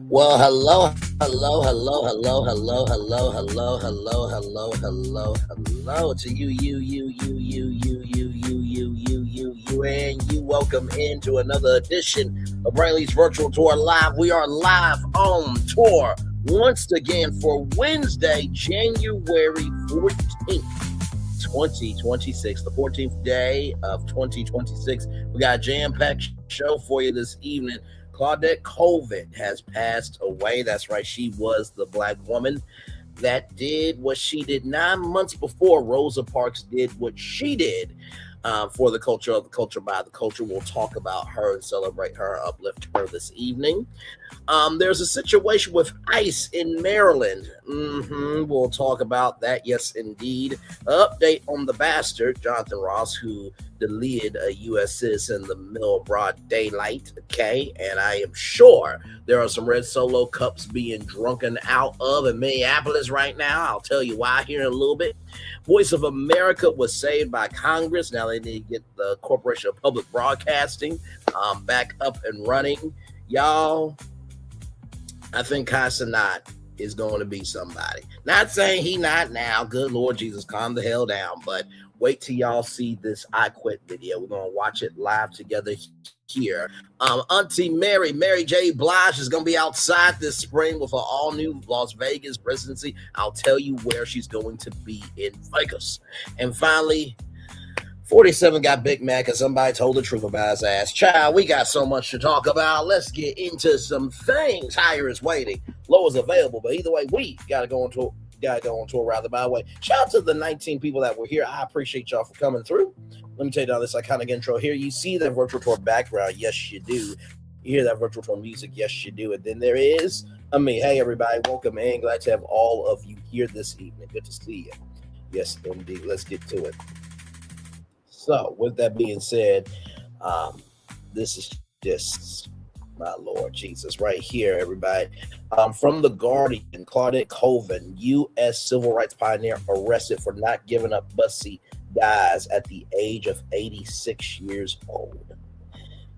Well, hello to you, and you. Welcome into another edition of Brainley's Virtual Tour Live. We are live on tour once again for Wednesday, January 14th. 2026, the 14th day of 2026. We got a jam-packed show for you this evening. Claudette Colvin has passed away. That's right. She was the Black woman that did what she did 9 months before Rosa Parks did what she did for the culture of the culture by the culture. We'll talk about her and celebrate her, uplift her this evening. There's a situation with ICE in Maryland. We'll talk about that. Yes, indeed. Update on the bastard, Jonathan Ross, who deleted a U.S. citizen in the middle of broad daylight. Okay. And I am sure there are some red Solo cups being drunken out of in Minneapolis right now. I'll tell you why here in a little bit. Voice of America was saved by Congress. Now they need to get the Corporation of Public Broadcasting back up and running. Y'all, I think Kai Cenat is going to be somebody. Not saying he not now. Good Lord Jesus, calm the hell down. But wait till y'all see this I Quit video. We're going to watch it live together here. Auntie Mary J Blige is going to be outside this spring with an all-new Las Vegas residency. I'll tell you where she's going to be in Vegas. And finally, 47 got Big Mac and somebody told the truth about his ass. Child, we got so much to talk about. Let's get into some things. Higher is waiting. Low is available. But either way, we got to go on tour. Rather, by the way. Shout out to the 19 people that were here. I appreciate y'all for coming through. Let me take down this iconic intro here. You see that virtual tour background. Yes, you do. You hear that virtual tour music. Yes, you do. And then there is me. Hey, everybody. Welcome in. Glad to have all of you here this evening. Good to see you. Yes, indeed. Let's get to it. So, with that being said, this is just, my Lord Jesus, right here, everybody. From The Guardian, Claudette Colvin, U.S. civil rights pioneer, arrested for not giving up bus seat, dies at the age of 86 years old.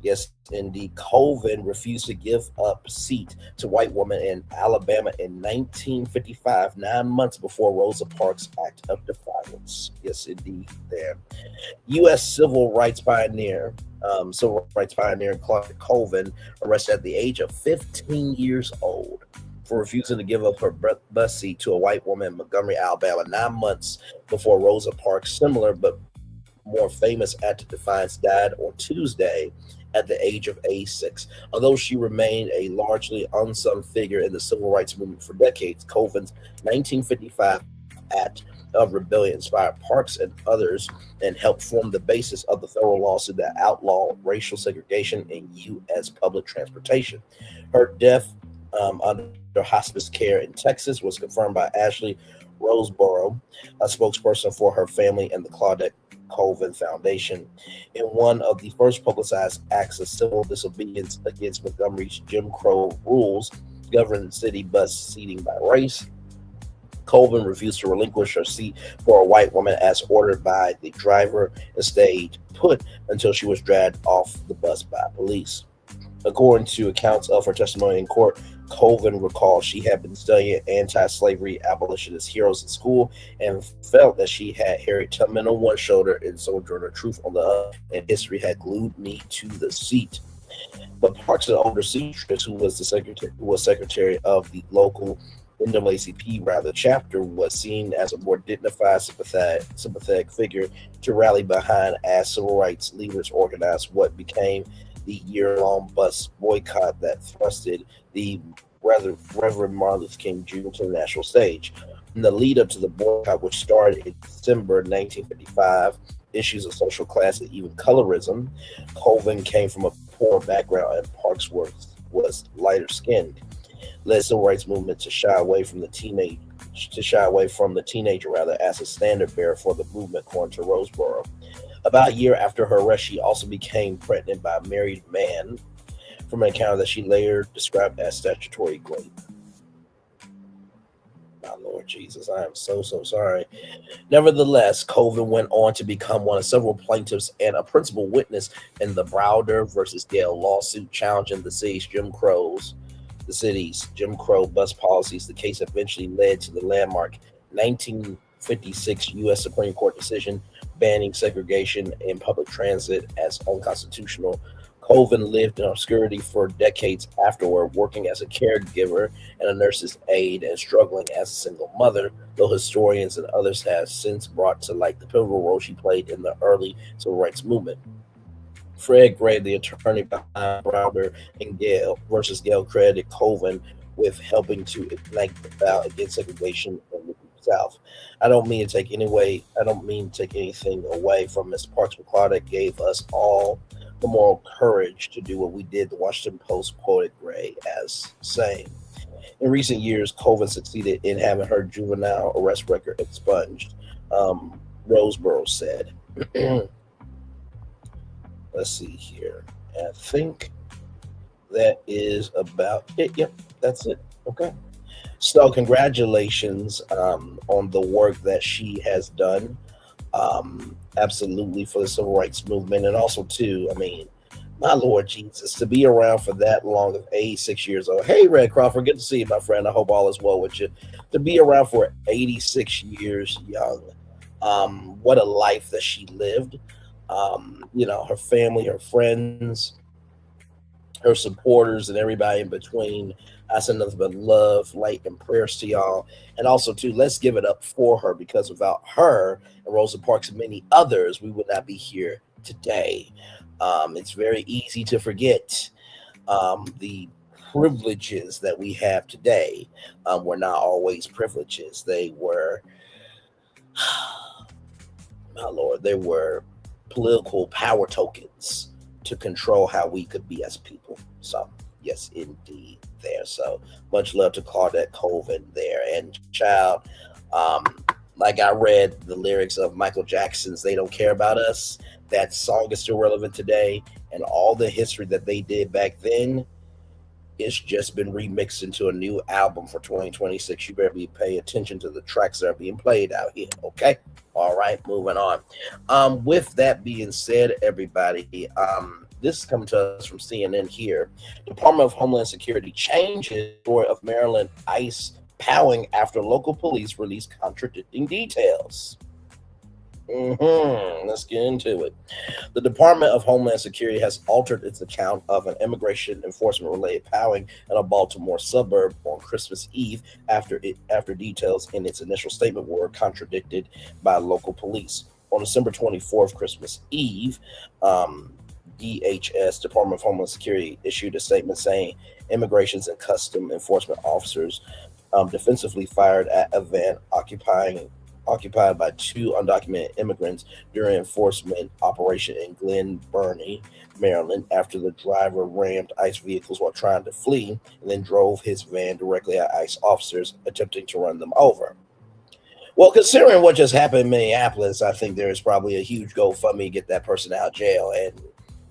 Yes, indeed. Colvin refused to give up seat to white woman in Alabama in 1955, 9 months before Rosa Parks' act of defiance. Yes, indeed. There, U.S. civil rights pioneer Claudette Colvin, arrested at the age of 15 years old for refusing to give up her bus seat to a white woman in Montgomery, Alabama, 9 months before Rosa Parks' similar but more famous act of defiance died on Tuesday at the age of 86. Although she remained a largely unsung figure in the civil rights movement for decades, Colvin's 1955 act of rebellion inspired Parks and others and helped form the basis of the federal lawsuit that outlawed racial segregation in U.S. public transportation. Her death under hospice care in Texas was confirmed by Ashley Roseborough, a spokesperson for her family and the Claudette Colvin Foundation, in one of the first publicized acts of civil disobedience against Montgomery's Jim Crow rules governing city bus seating by race. Colvin refused to relinquish her seat for a white woman as ordered by the driver and stayed put until she was dragged off the bus by police. According to accounts of her testimony in court, Colvin recalled she had been studying anti-slavery abolitionist heroes in school and felt that she had Harriet Tubman on one shoulder and Sojourner Truth on the other, and history had glued me to the seat. But Parks' older seamstress, who was secretary of the local NAACP chapter, was seen as a more dignified, sympathetic figure to rally behind as civil rights leaders organized what became the year-long bus boycott that thrusted the Reverend Martin Luther King Jr. to the national stage. In the lead-up to the boycott, which started in December 1955, issues of social class and even colorism, Colvin came from a poor background and Parks was lighter-skinned, led civil rights movement to shy away from the teenager as a standard bearer for the movement, according to Roseborough. About a year after her arrest, she also became pregnant by a married man from an encounter that she later described as statutory rape. My Lord Jesus, I am so sorry. Nevertheless, Colvin went on to become one of several plaintiffs and a principal witness in the Browder versus Gale lawsuit challenging the city's Jim Crow bus policies. The case eventually led to the landmark 1956 U.S. Supreme Court decision banning segregation in public transit as unconstitutional. Colvin lived in obscurity for decades afterward, working as a caregiver and a nurse's aide and struggling as a single mother, though historians and others have since brought to light the pivotal role she played in the early civil rights movement. Fred Gray, the attorney behind Browder and Gale versus Gale, credited Colvin with helping to ignite the battle against segregation in the South. I don't mean to take anything away from Miss Parks, but Claudette gave us all the moral courage to do what we did. The Washington Post quoted Gray as saying, in recent years, Colvin succeeded in having her juvenile arrest record expunged. Roseboro said. Let's see here. I think that is about it. Yep, that's it. Okay. So congratulations on the work that she has done. Absolutely, for the civil rights movement, and also too, I mean, my Lord Jesus, to be around for that long, of 86 years old. Hey, Red Crawford, good to see you, my friend. I hope all is well with you. To be around for 86 years young, what a life that she lived. Her family, her friends, her supporters, and everybody in between. I send nothing but love, light, and prayers to y'all. And also, too, let's give it up for her, because without her and Rosa Parks and many others, we would not be here today. It's very easy to forget the privileges that we have today were not always privileges. They were, my Lord, they were political power tokens to control how we could be as people. So, yes, indeed. There. So much love to Claudette Colvin there. And child, like I read the lyrics of Michael Jackson's They Don't Care About Us, that song is still relevant today, and all the history that they did back then, it's just been remixed into a new album for 2026. You better be paying attention to the tracks that are being played out here, okay? All right, moving on. With that being said, everybody, this is coming to us from CNN here. Department of Homeland Security changes story of Maryland ICE powing after local police release contradicting details. Let's get into it. The Department of Homeland Security has altered its account of an immigration enforcement-related powing in a Baltimore suburb on Christmas Eve after details in its initial statement were contradicted by local police. On December 24th, Christmas Eve, DHS, Department of Homeland Security, issued a statement saying immigrations and custom enforcement officers defensively fired at a van occupied by two undocumented immigrants during enforcement operation in Glen Burnie, Maryland, after the driver rammed ICE vehicles while trying to flee and then drove his van directly at ICE officers, attempting to run them over. Well, considering what just happened in Minneapolis, I think there is probably a huge GoFundMe to get that person out of jail, and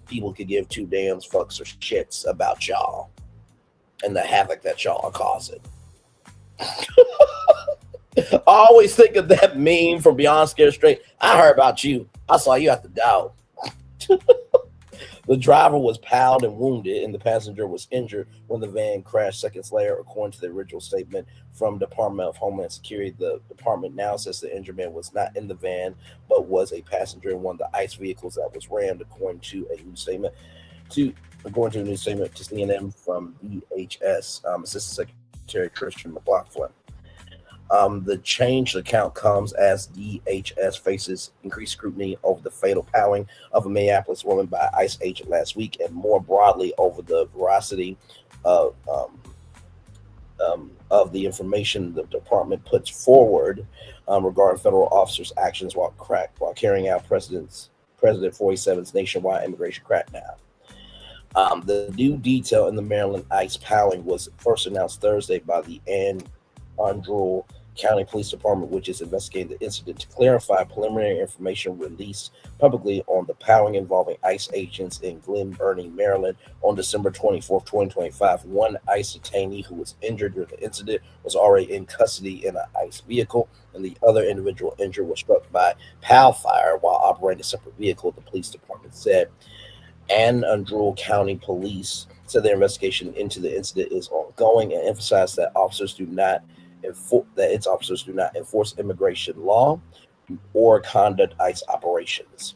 people could give two damn fucks or shits about y'all and the havoc that y'all are causing. I always think of that meme from Beyond Scared Straight. I heard about you. I saw you at the dog. The driver was powed and wounded, and the passenger was injured when the van crashed seconds later, according to the original statement from Department of Homeland Security. The department now says the injured man was not in the van, but was a passenger in one of the ICE vehicles that was rammed, according to a new statement to CNN from DHS Assistant Secretary Christian McLaughlin. The changed account comes as DHS faces increased scrutiny over the fatal powing of a Minneapolis woman by ICE agent last week, and more broadly over the veracity of the information the department puts forward regarding federal officers' actions while carrying out President 47's nationwide immigration crackdown. The new detail in the Maryland ICE powing was first announced Thursday by the Andrew County Police Department, which is investigating the incident, to clarify preliminary information released publicly on the powering involving ICE agents in Glen Burnie, Maryland on December 24th, 2025. One ICE detainee who was injured during the incident was already in custody in an ICE vehicle, and the other individual injured was struck by PAL fire while operating a separate vehicle, the police department said. Anne Arundel County Police said their investigation into the incident is ongoing and emphasized that its officers do not enforce immigration law or conduct ICE operations.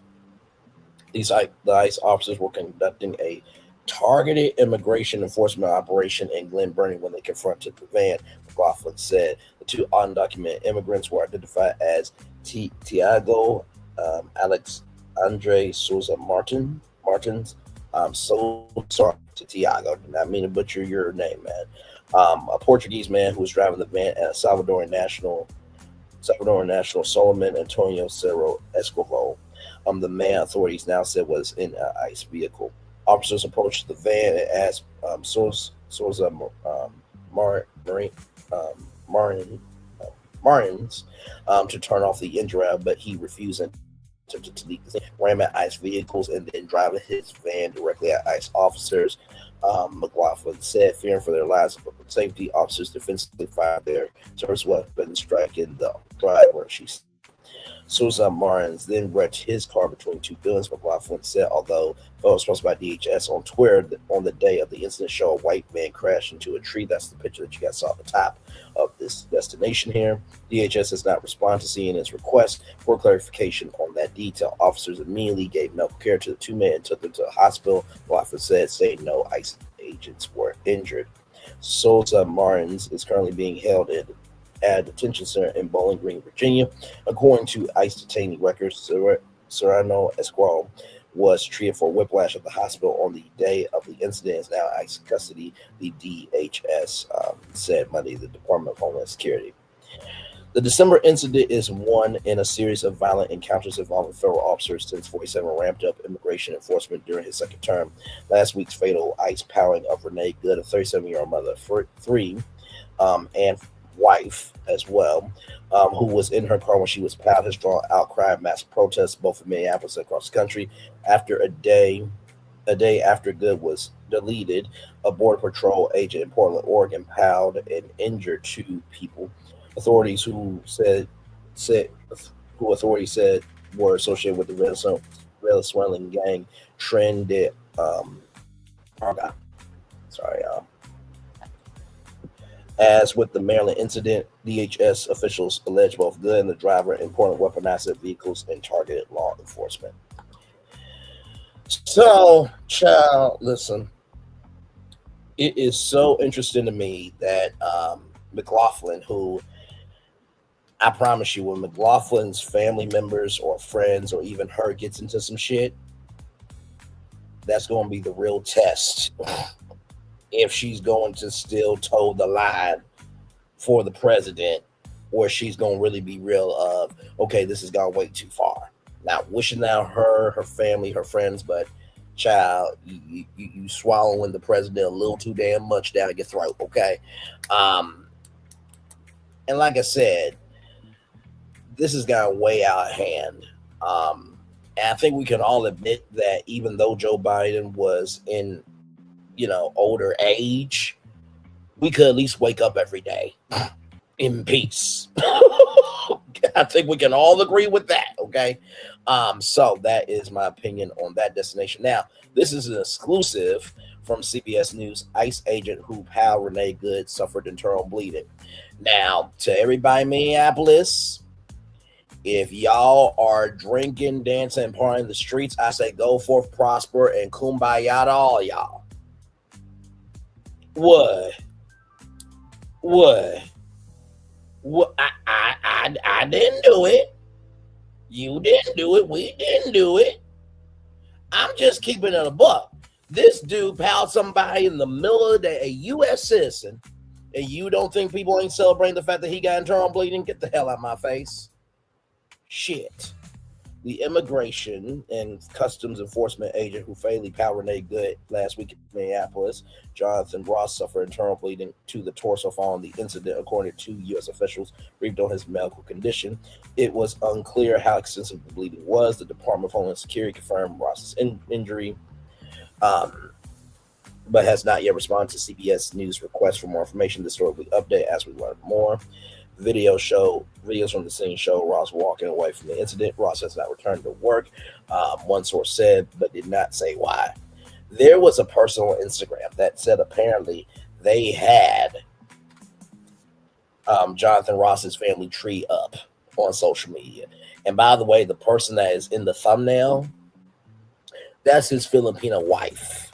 The ICE officers were conducting a targeted immigration enforcement operation in Glen Burnie when they confronted the van, McLaughlin said. The two undocumented immigrants were identified as Tiago Alex Andre Souza Martins. I'm so sorry to Tiago. Did not mean to butcher your name, man. A Portuguese man who was driving the van, and a Salvadoran national Solomon Antonio Cerro Escovo. The man, authorities now said, was in an ICE vehicle. Officers approached the van and asked Souza Martins to turn off the engine drive, but he refused and attempted to leave, ram at ICE vehicles, and then driving his van directly at ICE officers. McLaughlin said, fearing for their lives and public safety, officers defensively fired their service weapons, striking the driver. Souza Martins then wrecked his car between two buildings, McLaughlin said, although photos posted by DHS on Twitter on the day of the incident show a white man crash into a tree. That's the picture that you guys saw at the top of this destination here. DHS has not responded to CNN's request for clarification on that detail. Officers immediately gave medical care to the two men and took them to the hospital. McLaughlin said, saying no ICE agents were injured. Souza Martins is currently being held at a detention center in Bowling Green, Virginia. According to ICE detainee records, Serrano Esqual was treated for whiplash at the hospital on the day of the incident, is now ICE custody, the DHS said Monday, the Department of Homeland Security. The December incident is one in a series of violent encounters involving federal officers since 47 ramped up immigration enforcement during his second term. Last week's fatal ICE powering of Renee Good, a 37-year-old mother of three, and wife as well, who was in her car when she was powed, has drawn outcry of mass protests both in Minneapolis and across the country. After a day after Good was deleted, a Border Patrol agent in Portland, Oregon, powed and injured two people. Authorities said were associated with the Venezuelan gang Trended. As with the Maryland incident, DHS officials allege both Good and the driver in Portland weaponized vehicles and targeted law enforcement. So, child, listen. It is so interesting to me that McLaughlin, who I promise you, when McLaughlin's family members or friends or even her gets into some shit, that's going to be the real test. If she's going to still toe the line for the president, or she's going to really be real of, okay, this has gone way too far. Not wishing out her family, her friends, but child, you swallowing the president a little too damn much down your throat, okay? And like I said, this has gone way out of hand. And I think we can all admit that even though Joe Biden was in older age, we could at least wake up every day in peace. I think we can all agree with that, okay? So that is my opinion on that destination. Now, this is an exclusive from CBS News. ICE agent who pal Renee Good suffered internal bleeding. Now, to everybody in Minneapolis, if y'all are drinking, dancing, and partying in the streets, I say go forth, prosper, and kumbaya to all y'all. What? I didn't do it. You didn't do it. We didn't do it. I'm just keeping it a buck. This dude palled somebody in the middle of the day, a U.S. citizen, and you don't think people ain't celebrating the fact that he got internal bleeding? Get the hell out of my face. Shit. The Immigration and Customs Enforcement agent who fatally powered a good last week in Minneapolis, Jonathan Ross, suffered internal bleeding to the torso following the incident, according to U.S. officials briefed on his medical condition. It was unclear how extensive the bleeding was. The Department of Homeland Security confirmed Ross's injury, um, but has not yet responded to CBS News requests for more information. The story will update as we learn more. Videos from the scene show Ross walking away from the incident. Ross has not returned to work, one source said, but did not say why. There was a person on Instagram that said apparently they had Jonathan Ross's family tree up on social media. And by the way, the person that is in the thumbnail, that's his Filipino wife.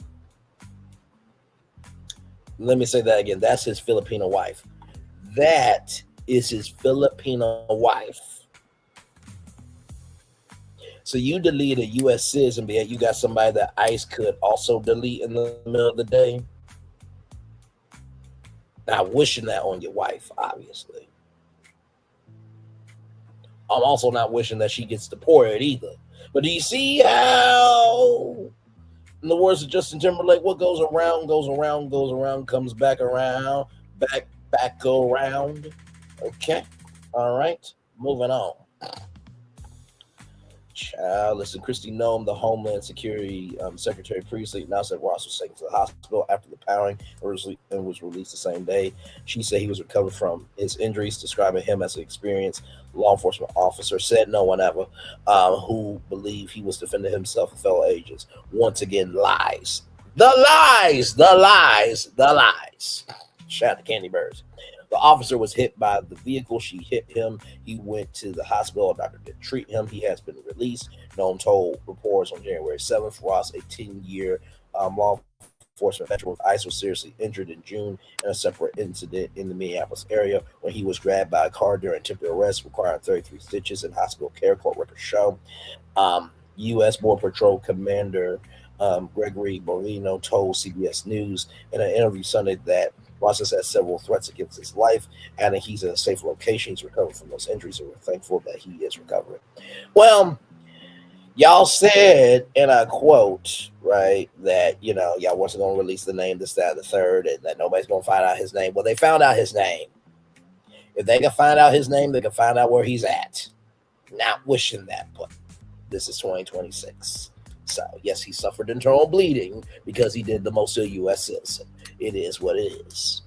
Let me say that again. That's his Filipino wife. That is his Filipino wife. So you delete a U.S. citizen, but yet you got somebody that ICE could also delete in the middle of the day. Not wishing that on your wife, obviously. I'm also not wishing that she gets deported either. But do you see how, in the words of Justin Timberlake, what goes around, goes around, goes around, comes back around, back go around? Okay. All right. Moving on. Child, listen, Kristi Noem, the Homeland Security Secretary, previously announced that Ross was taken to the hospital after the powering and was released the same day. She said he was recovering from his injuries, describing him as an experienced law enforcement officer. Said no one ever who believed he was defending himself and fellow agents. Once again, lies. The lies, the lies, the lies. Shout out to Candy Birds. The officer was hit by the vehicle. She hit him. He went to the hospital. A doctor did treat him. He has been released. Noem told reporters on January 7th. Ross, a 10-year law enforcement veteran with ICE, was seriously injured in June in a separate incident in the Minneapolis area when he was grabbed by a car during temporary arrest, requiring 33 stitches and hospital care, court records show. U.S. Border Patrol Commander Gregory Moreno told CBS News in an interview Sunday that Ross has had several threats against his life, adding he's in a safe location. He's recovering from those injuries, and we're thankful that he is recovering. Well, y'all said, and I quote, right, that, y'all wasn't going to release the name, this, that, and the third, and that nobody's going to find out his name. Well, they found out his name. If they can find out his name, they can find out where he's at. Not wishing that, but this is 2026. So, yes, he suffered internal bleeding because he did the most to a U.S. citizen. It is what it is.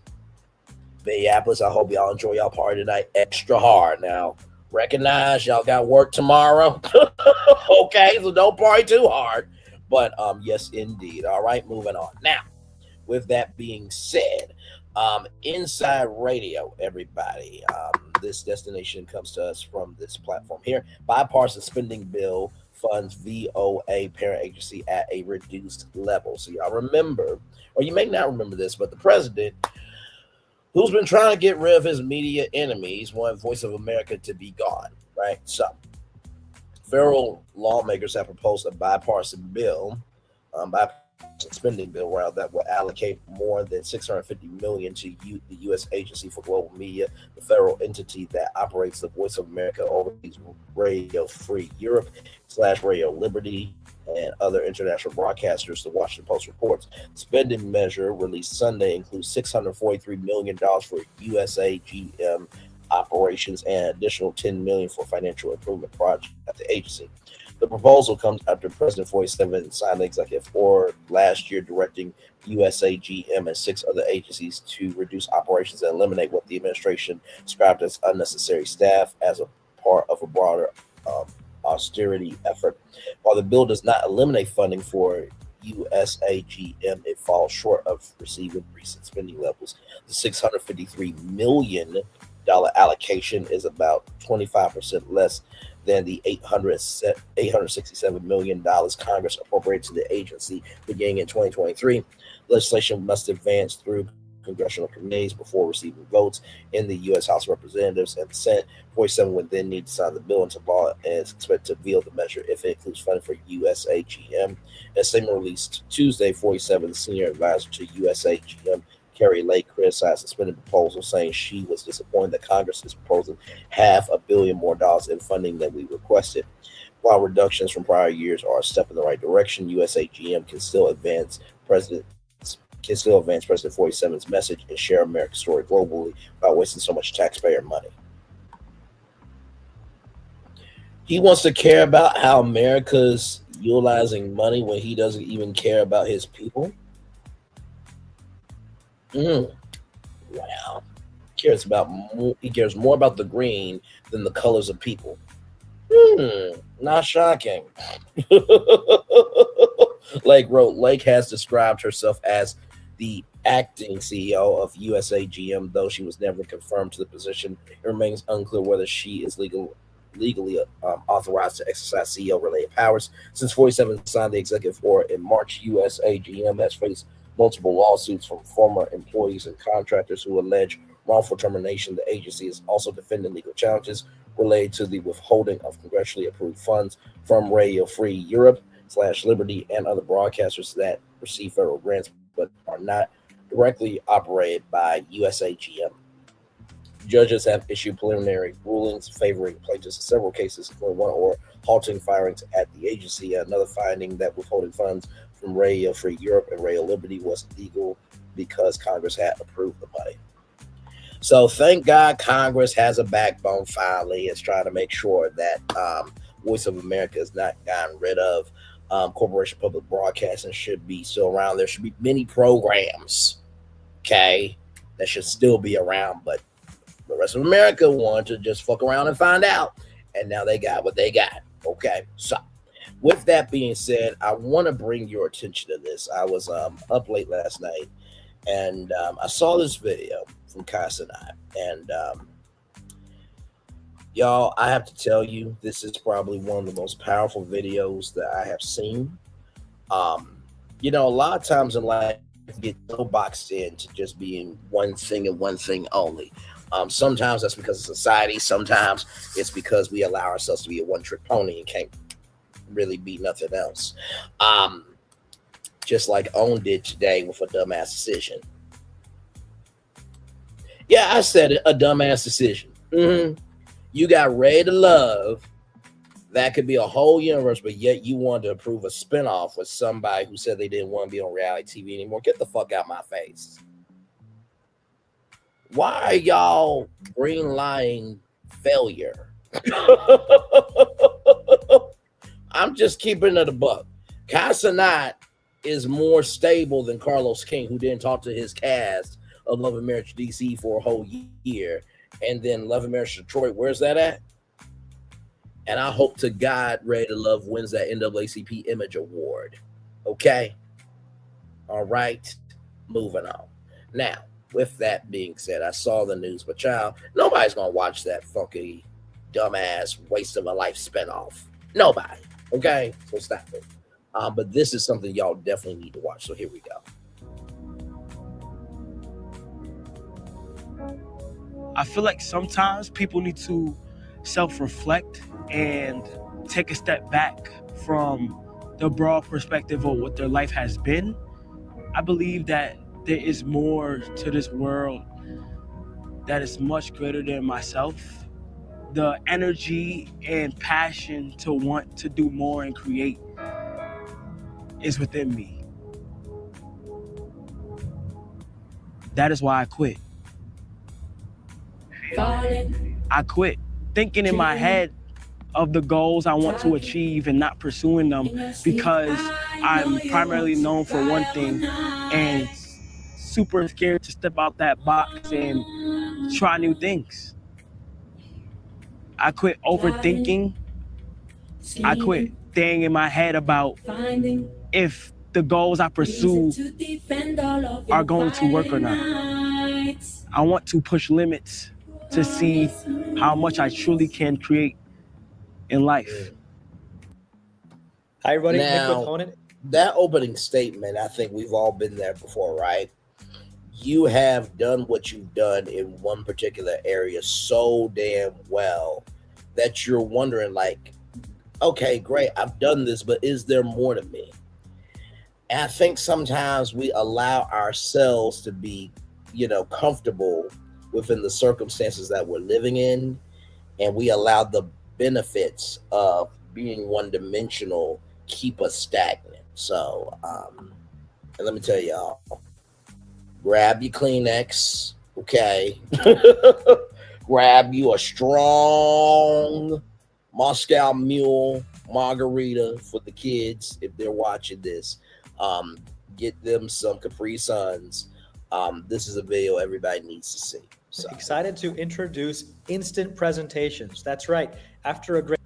Minneapolis, I hope y'all enjoy y'all party tonight extra hard. Now, recognize y'all got work tomorrow. Okay, so don't party too hard. But, yes, indeed. All right, moving on. Now, with that being said, Inside Radio, everybody. This destination comes to us from this platform here. Bipartisan spending bill funds VOA parent agency at a reduced level. So y'all remember, or you may not remember this, but the president, who's been trying to get rid of his media enemies, wanted Voice of America to be gone, right? So federal lawmakers have proposed a bipartisan spending bill that will allocate more than $650 million to the U.S. Agency for Global Media, the federal entity that operates the Voice of America overseas Radio Free Europe / Radio Liberty and other international broadcasters, the Washington Post reports. The spending measure released Sunday includes $643 million for USAGM operations and an additional $10 million for financial improvement projects at the agency. The proposal comes after President 47 signed the executive order last year directing USAGM and 6 other agencies to reduce operations and eliminate what the administration described as unnecessary staff as a part of a broader austerity effort. While the bill does not eliminate funding for USAGM, it falls short of receiving recent spending levels. The $653 million allocation is about 25% less than the $867 million Congress appropriated to the agency beginning in 2023. Legislation must advance through congressional committees before receiving votes in the U.S. House of Representatives and the Senate. 47 would then need to sign the bill into law and is expected to veto the measure if it includes funding for USAGM. In a statement released Tuesday, 47 senior advisor to USAGM, Carrie Lake, criticized the spending proposal, saying she was disappointed that Congress is proposing $500 million more in funding than we requested. While reductions from prior years are a step in the right direction, USAGM can still advance President 47's message and share America's story globally without wasting so much taxpayer money. He wants to care about how America's utilizing money when he doesn't even care about his people. Mm, wow. He cares more about the green than the colors of people. Not shocking. Lake has described herself as the acting CEO of USAGM, though she was never confirmed to the position. It remains unclear whether she is legally authorized to exercise CEO-related powers. Since 47 signed the executive order in March, USAGM has faced multiple lawsuits from former employees and contractors who allege wrongful termination. The agency is also defending legal challenges related to the withholding of congressionally approved funds from Radio Free Europe / Liberty and other broadcasters that receive federal grants but are not directly operated by USAGM. Judges have issued preliminary rulings favoring plaintiffs in several cases, including one or halting firings at the agency. Another finding that withholding funds from Radio Free Europe and Radio Liberty was legal because Congress had approved the money. So thank God Congress has a backbone finally. It's trying to make sure that Voice of America is not gotten rid of. Corporation Public Broadcasting should be still around. There should be many programs, okay, that should still be around, but the rest of America wanted to just fuck around and find out, and now they got what they got, okay? So with that being said, I want to bring your attention to this. I was up late last night, and I saw this video from Kai Cenat, and y'all, I have to tell you, this is probably one of the most powerful videos that I have seen. A lot of times in life, you get so boxed in to just being one thing and one thing only. Sometimes that's because of society. Sometimes it's because we allow ourselves to be a one-trick pony and can't really be nothing else. Just like Own did today with a dumbass decision. Yeah, I said it, a dumbass decision. You got Ready to Love. That could be a whole universe, but yet you wanted to approve a spinoff with somebody who said they didn't want to be on reality TV anymore. Get the fuck out my face. Why are y'all greenlighting failure? I'm just keeping it a buck. Kai Cenat is more stable than Carlos King, who didn't talk to his cast of Love and Marriage DC for a whole year. And then Love and Marriage Detroit, where's that at? And I hope to God Ready to Love wins that NAACP Image Award. Okay? All right. Moving on. Now, with that being said, I saw the news, but child, nobody's going to watch that funky, dumbass, waste of a life spinoff. Nobody. Okay? So stop it. But this is something y'all definitely need to watch. So here we go. I feel like sometimes people need to self-reflect and take a step back from the broad perspective of what their life has been. I believe that there is more to this world that is much greater than myself. The energy and passion to want to do more and create is within me. That is why I quit. I quit thinking in my head of the goals I want to achieve and not pursuing them because I'm primarily known for one thing and super scared to step out that box and try new things. I quit overthinking. I quit staying in my head about if the goals I pursue are going to work or not. I want to push limits to see how much I truly can create in life. Hi, everybody. Now, Nick with Homeland. That opening statement, I think we've all been there before, right? You have done what you've done in one particular area so damn well that you're wondering, like, okay, great, I've done this, but is there more to me? And I think sometimes we allow ourselves to be, comfortable within the circumstances that we're living in, and we allow the benefits of being one-dimensional keep us stagnant. So, and let me tell y'all, grab your Kleenex, okay? Grab you a strong Moscow Mule margarita for the kids if they're watching this. Get them some Capri Suns. This is a video everybody needs to see. So. Excited to introduce instant presentations. That's right. After a great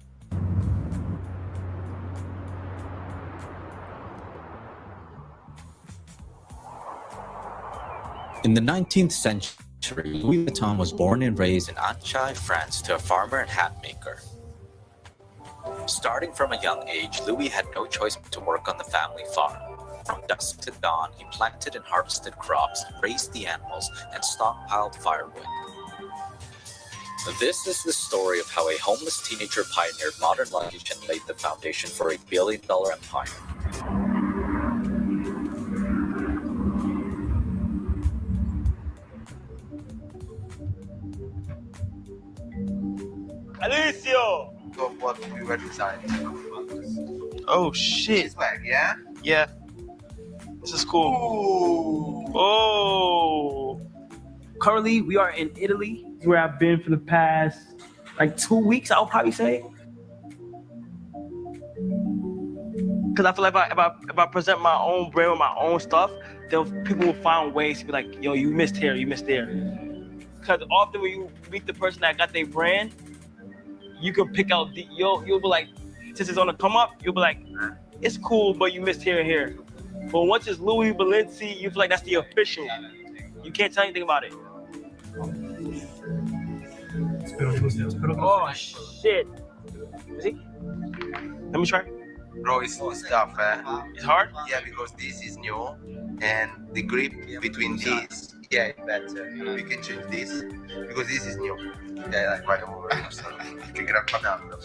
In the 19th century, Louis Vuitton was born and raised in Auntie, France, to a farmer and hat maker. Starting from a young age, Louis had no choice but to work on the family farm. From dusk to dawn, he planted and harvested crops, raised the animals, and stockpiled firewood. This is the story of how a homeless teenager pioneered modern luggage and laid the foundation for a billion-dollar empire. Alicio! Of what we were designing. Oh shit! Swag, yeah? Yeah. This is cool. Ooh. Oh. Currently, we are in Italy, where I've been for the past like 2 weeks. I'll probably say, because I feel like if I present my own brand with my own stuff, people will find ways to be like, yo, you missed here, you missed there. Because often when you meet the person that got their brand, you can pick out you'll be like, since it's on the come up, you'll be like, it's cool, but you missed here and here. But once it's Louis Balenci, you feel like that's the official. You can't tell anything about it. Oh shit! See? Let me try. Bro, it's tough, eh? It's hard. Yeah, because this is new, and the grip between these, yeah, it's better. We can change this, because this is new. Yeah, like right over. Che gran panello.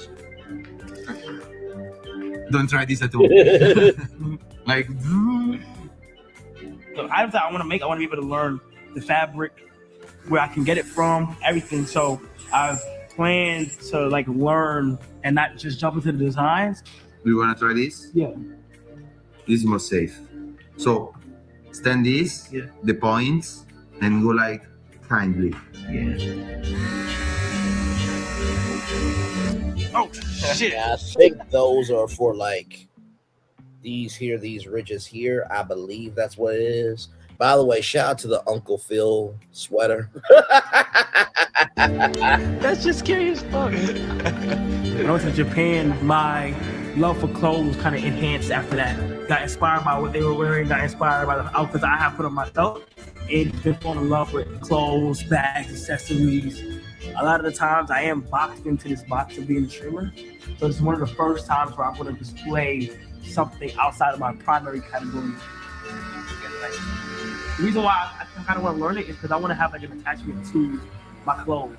Don't try this at all. Like, So items that I want to make, I want to be able to learn the fabric, where I can get it from, everything. So I've planned to like learn and not just jump into the designs. we wanna try this? Yeah. This is more safe. So, stand this, Yeah. the points, and go like kindly. Yeah. Oh shit! I think those are for like these ridges here. I believe that's what it is. By the way, shout out to the Uncle Phil sweater. That's just scary as fuck. When I went to Japan, my love for clothes kind of enhanced after that. Got inspired by what they were wearing, got inspired by the outfits I have put on myself, and been falling in love with clothes, bags, accessories. A lot of the times I am boxed into this box of being a streamer. So it's one of the first times where I'm going to display something outside of my primary category. The reason why I kind of want to learn it is because I want to have like an attachment to my clothes.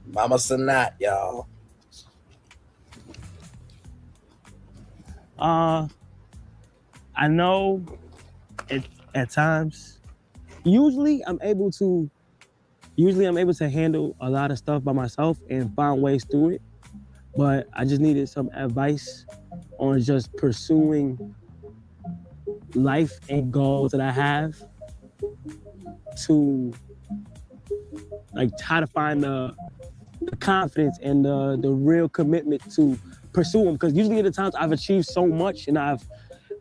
Mama Cenat, y'all. I know at times, usually I'm able to handle a lot of stuff by myself and find ways through it. But I just needed some advice on just pursuing life and goals that I have to like try to find the confidence and the real commitment to pursue them. Because usually at the times I've achieved so much and I've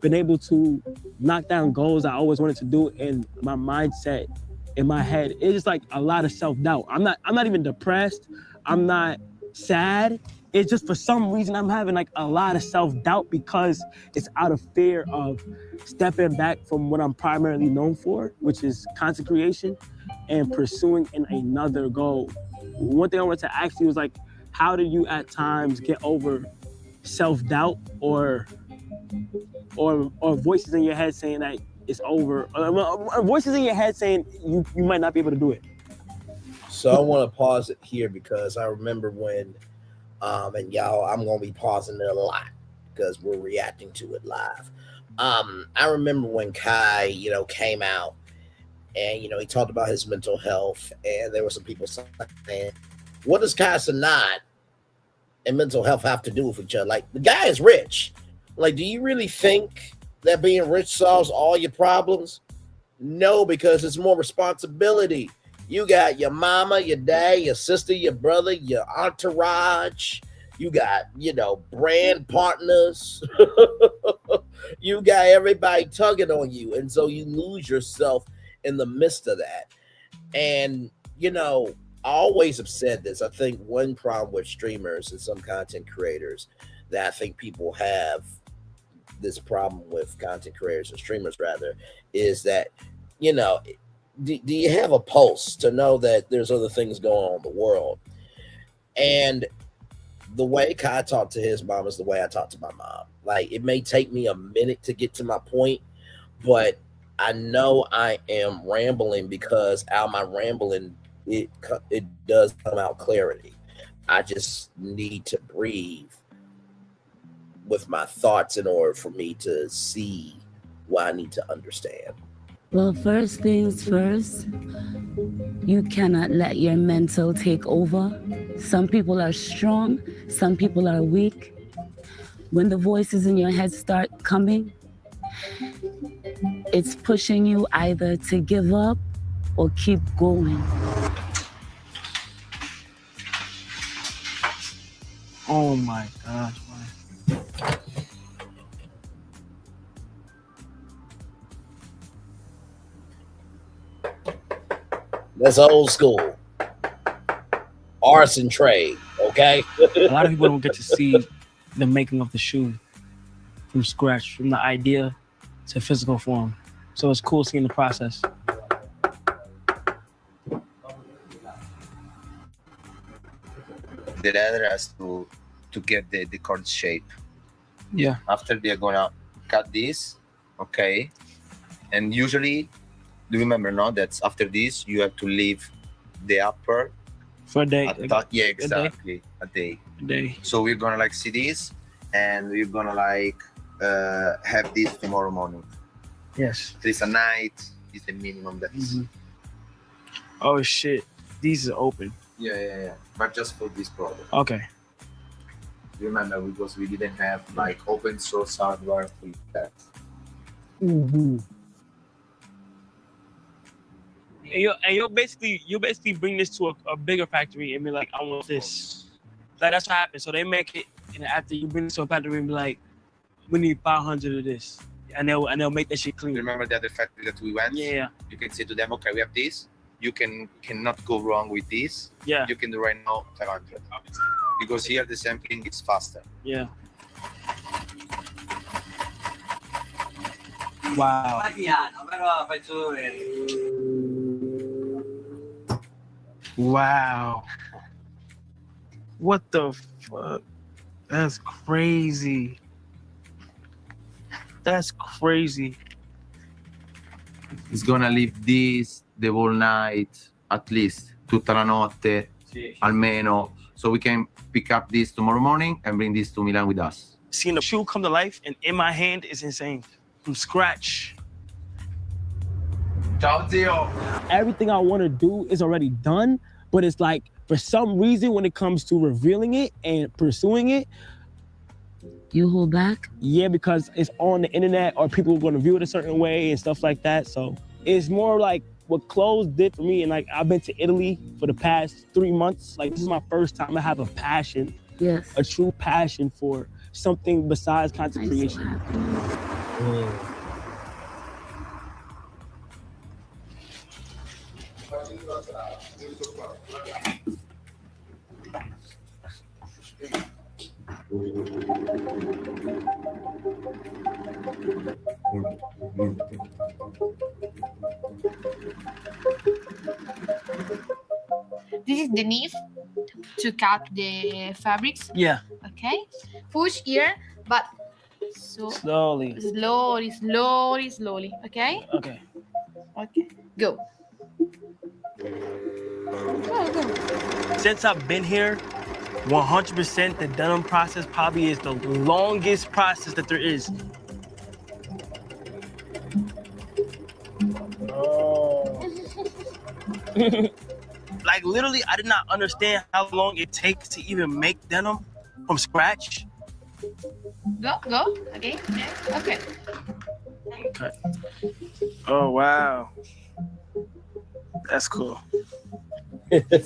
been able to knock down goals I always wanted to do, and my mindset in my head, it's just like a lot of self-doubt. I'm not even depressed. I'm not sad. It's just for some reason I'm having like a lot of self-doubt because it's out of fear of stepping back from what I'm primarily known for, which is content creation, and pursuing another goal. One thing I wanted to ask you was like, how do you at times get over self-doubt or voices in your head saying that it's over, or voices in your head saying you might not be able to do it? So I want to pause it here because I remember when, and y'all, I'm going to be pausing it a lot because we're reacting to it live. I remember when Kai, came out and, he talked about his mental health, and there were some people saying, what does Kai Cenat and mental health have to do with each other? Like, the guy is rich. Like, do you really think that being rich solves all your problems? No, because it's more responsibility. You got your mama, your dad, your sister, your brother, your entourage. You got, brand partners. You got everybody tugging on you. And so you lose yourself in the midst of that. And, I always have said this. I think one problem with streamers and some content creators that I think people have this problem with content creators and streamers rather is that, do you have a pulse to know that there's other things going on in the world? And the way Kai talked to his mom is the way I talk to my mom. Like, it may take me a minute to get to my point, but I know I am rambling because out of my rambling, it does come out clarity. I just need to breathe with my thoughts in order for me to see what I need to understand. Well, first things first, you cannot let your mental take over. Some people are strong, some people are weak. When the voices in your head start coming, it's pushing you either to give up or keep going. Oh my gosh, man. That's old school. Arson trade, okay? A lot of people don't get to see the making of the shoe from scratch, from the idea to physical form. So it's cool seeing the process. The leather has to get the cord shape. Yeah. After they're gonna cut this, okay? And usually, do you remember now that after this you have to leave the upper For a day. yeah, exactly. A day. So we're gonna see this, and we're gonna have this tomorrow morning. Yes. At least a night is the minimum that's. Mm-hmm. Oh shit, these are open. Yeah. But just for this product. Okay. Remember, because we didn't have open source hardware for that. Mm-hmm. And you'll basically bring this to a bigger factory and be like, I want this. Like, that's what happens. So they make it, and after you bring it to a factory and be like, we need 500 of this, and they'll make that shit clean. Remember the other factory that we went? Yeah. You can say to them, okay, we have this. You cannot go wrong with this. Yeah. You can do right now 500. Because here the sampling is faster. Yeah. Wow. Wow. What the fuck? That's crazy. That's crazy. It's gonna leave this the whole night, at least tutta la notte, almeno, so we can pick up this tomorrow morning and bring this to Milan with us. Seeing the shoe come to life and in my hand is insane. From scratch. Ciao, zio. Everything I want to do is already done, but it's like, for some reason, when it comes to revealing it and pursuing it, You hold back? yeah, because it's on the internet or people are going to view it a certain way and stuff like that. So it's more like what clothes did for me. And like, I've been to Italy for the past 3 months. Like, this is my first time I have a passion, Yes. a true passion for something besides content I'm so creation. happy. This is the knife to cut the fabrics. Yeah, Okay, push here, but so slowly. slowly. Okay, Okay. go. Go. Since I've been here, 100% the denim process probably is the longest process that there is. Like literally, I did not understand how long it takes to even make denim from scratch. Go again. Yeah. Okay. Okay. Oh wow, that's cool.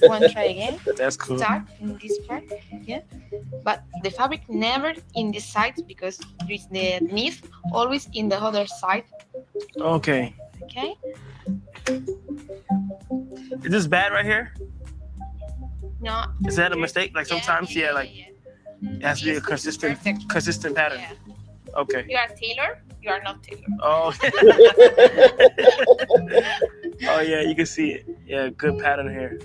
One try again. That's cool. Start in this part. Yeah. But the fabric never in this side because there is the knit always in the other side. Okay. Okay. Is this bad right here? No. Is that a mistake? Like sometimes, yeah, like it has to be a consistent pattern. Yeah. Okay. You are tailor. You are not tailor. Oh. Oh yeah, you can see it. Yeah, good pattern here.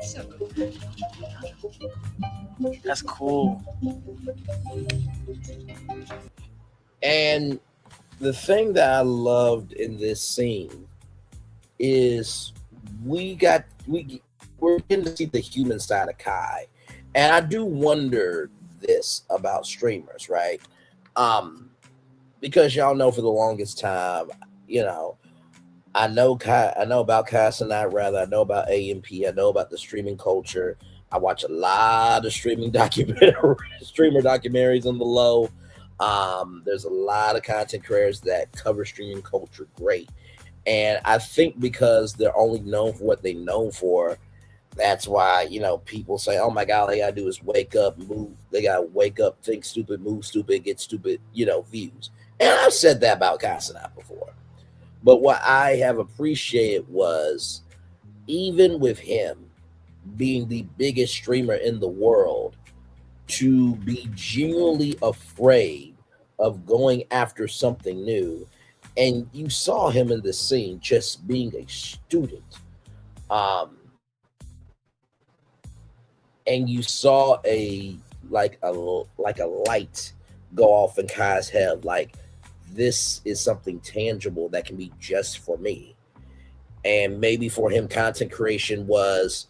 So That's cool. And the thing that I loved in this scene is we're getting to see the human side of Kai. And I do wonder this about streamers, right? Because y'all know for the longest time, you know, I know about Kai Cenat, rather. I know about AMP. I know about the streaming culture. I watch a lot of streamer documentaries on the low. There's a lot of content creators that cover streaming culture great. And I think because they're only known for what they're known for, that's why, you know, people say, oh my God, all they gotta do is wake up, move. They gotta wake up, think stupid, move stupid, get stupid, you know, views. And I've said that about Kai Cenat before. But what I have appreciated was, even with him being the biggest streamer in the world, to be genuinely afraid of going after something new. And you saw him in the scene just being a student. And you saw a light go off in Kai's head, like, this is something tangible that can be just for me. And maybe for him, content creation was,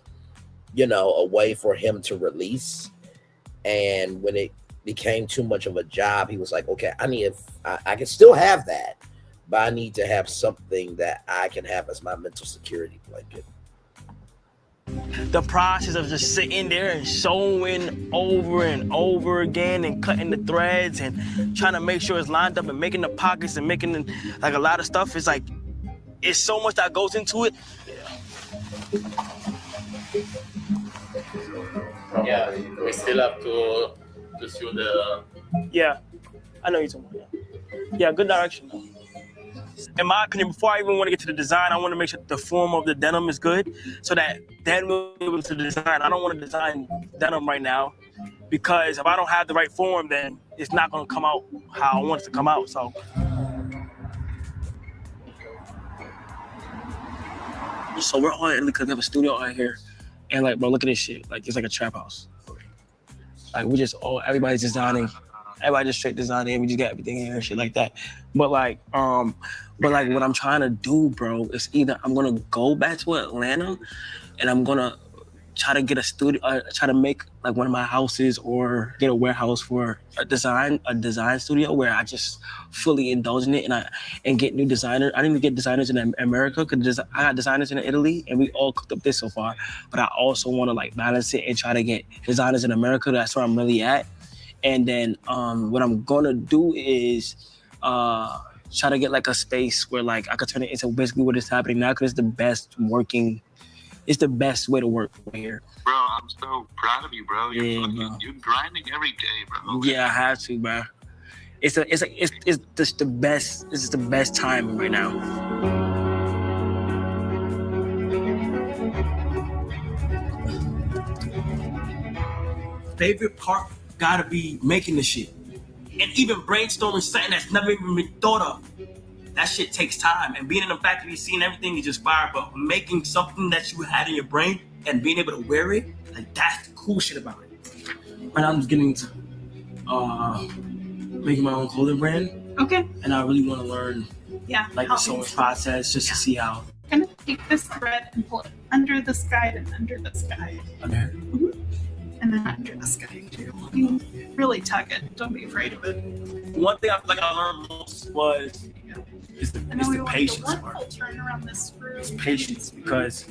you know, a way for him to release. And when it became too much of a job, he was like, okay, I can still have that, but I need to have something that I can have as my mental security blanket. The process of just sitting there and sewing over and over again and cutting the threads and trying to make sure it's lined up and making the pockets and making like a lot of stuff is like, it's so much that goes into it. Yeah, we still have to shoot the. Yeah, I know you're talking about. Yeah, good direction though. In my opinion, before I even want to get to the design, I want to make sure the form of the denim is good, so that then we'll be able to design. I don't want to design denim right now, because if I don't have the right form, then it's not going to come out how I want it to come out. So we're all in because we have a studio out here, and like, bro, look at this shit. Like, it's like a trap house. Like, everybody's designing. Everybody just straight designing. We just got everything in here and shit like that. But like what I'm trying to do, bro, is either I'm gonna go back to Atlanta and I'm gonna try to get a studio, try to make like one of my houses or get a warehouse for a design studio where I just fully indulge in it and get new designers. I need to get designers in America because I got designers in Italy and we all cooked up this so far. But I also want to like balance it and try to get designers in America. That's where I'm really at. And then what I'm gonna do is try to get like a space where like I could turn it into basically what is happening now, because it's the best way to work here. Bro, I'm so proud of you, bro. You're grinding every day, bro. Yeah, I have to, bro. It's just the best. This is the best time right now. Favorite part gotta be making the shit. And even brainstorming something that's never even been thought of. That shit takes time. And being in the factory, seeing everything is just fire, but making something that you had in your brain and being able to wear it, like, that's the cool shit about it. And I'm just getting into making my own clothing brand. Okay. And I really want to learn like the sewing process just to see how. I'm gonna take this thread and pull it under this guide and under this guide. Okay. Mm-hmm. And then under this guide too. You really tug it. Don't be afraid of it. One thing I learned most was is the patience one part. full turn around this screw is patience, because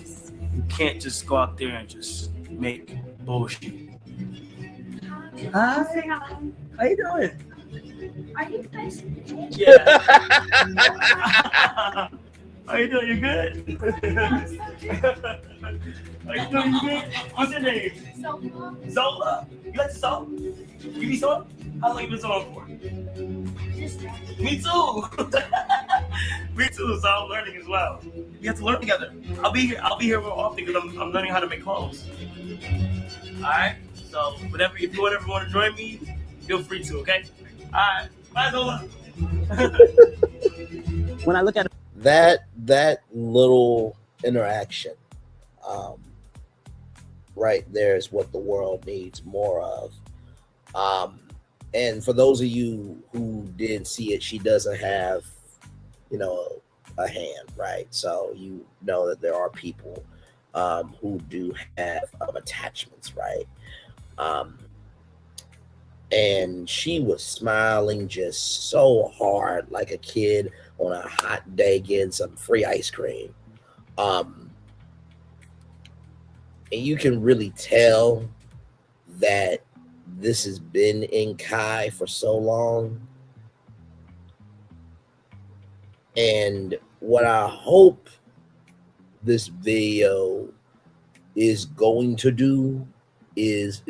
you can't just go out there and just make bullshit. Hi. How you doing? Are you guys? Yeah. How you doing? You good? How you doing? You good? What's your name? Zola. You like to sew? You be sewing? How long you been sewing for? Me too. Me too. So I'm learning as well. We have to learn together. I'll be here more often because I'm learning how to make clothes. All right. So if you ever want to join me, feel free to. Okay. All right. Bye, Zola. When I look at that little interaction, right there is what the world needs more of. And for those of you who didn't see it, she doesn't have, a hand, right? So you know that there are people who do have attachments, right? And she was smiling just so hard, like a kid on a hot day getting some free ice cream. And you can really tell that this has been in Kai for so long. And what I hope this video is going to do is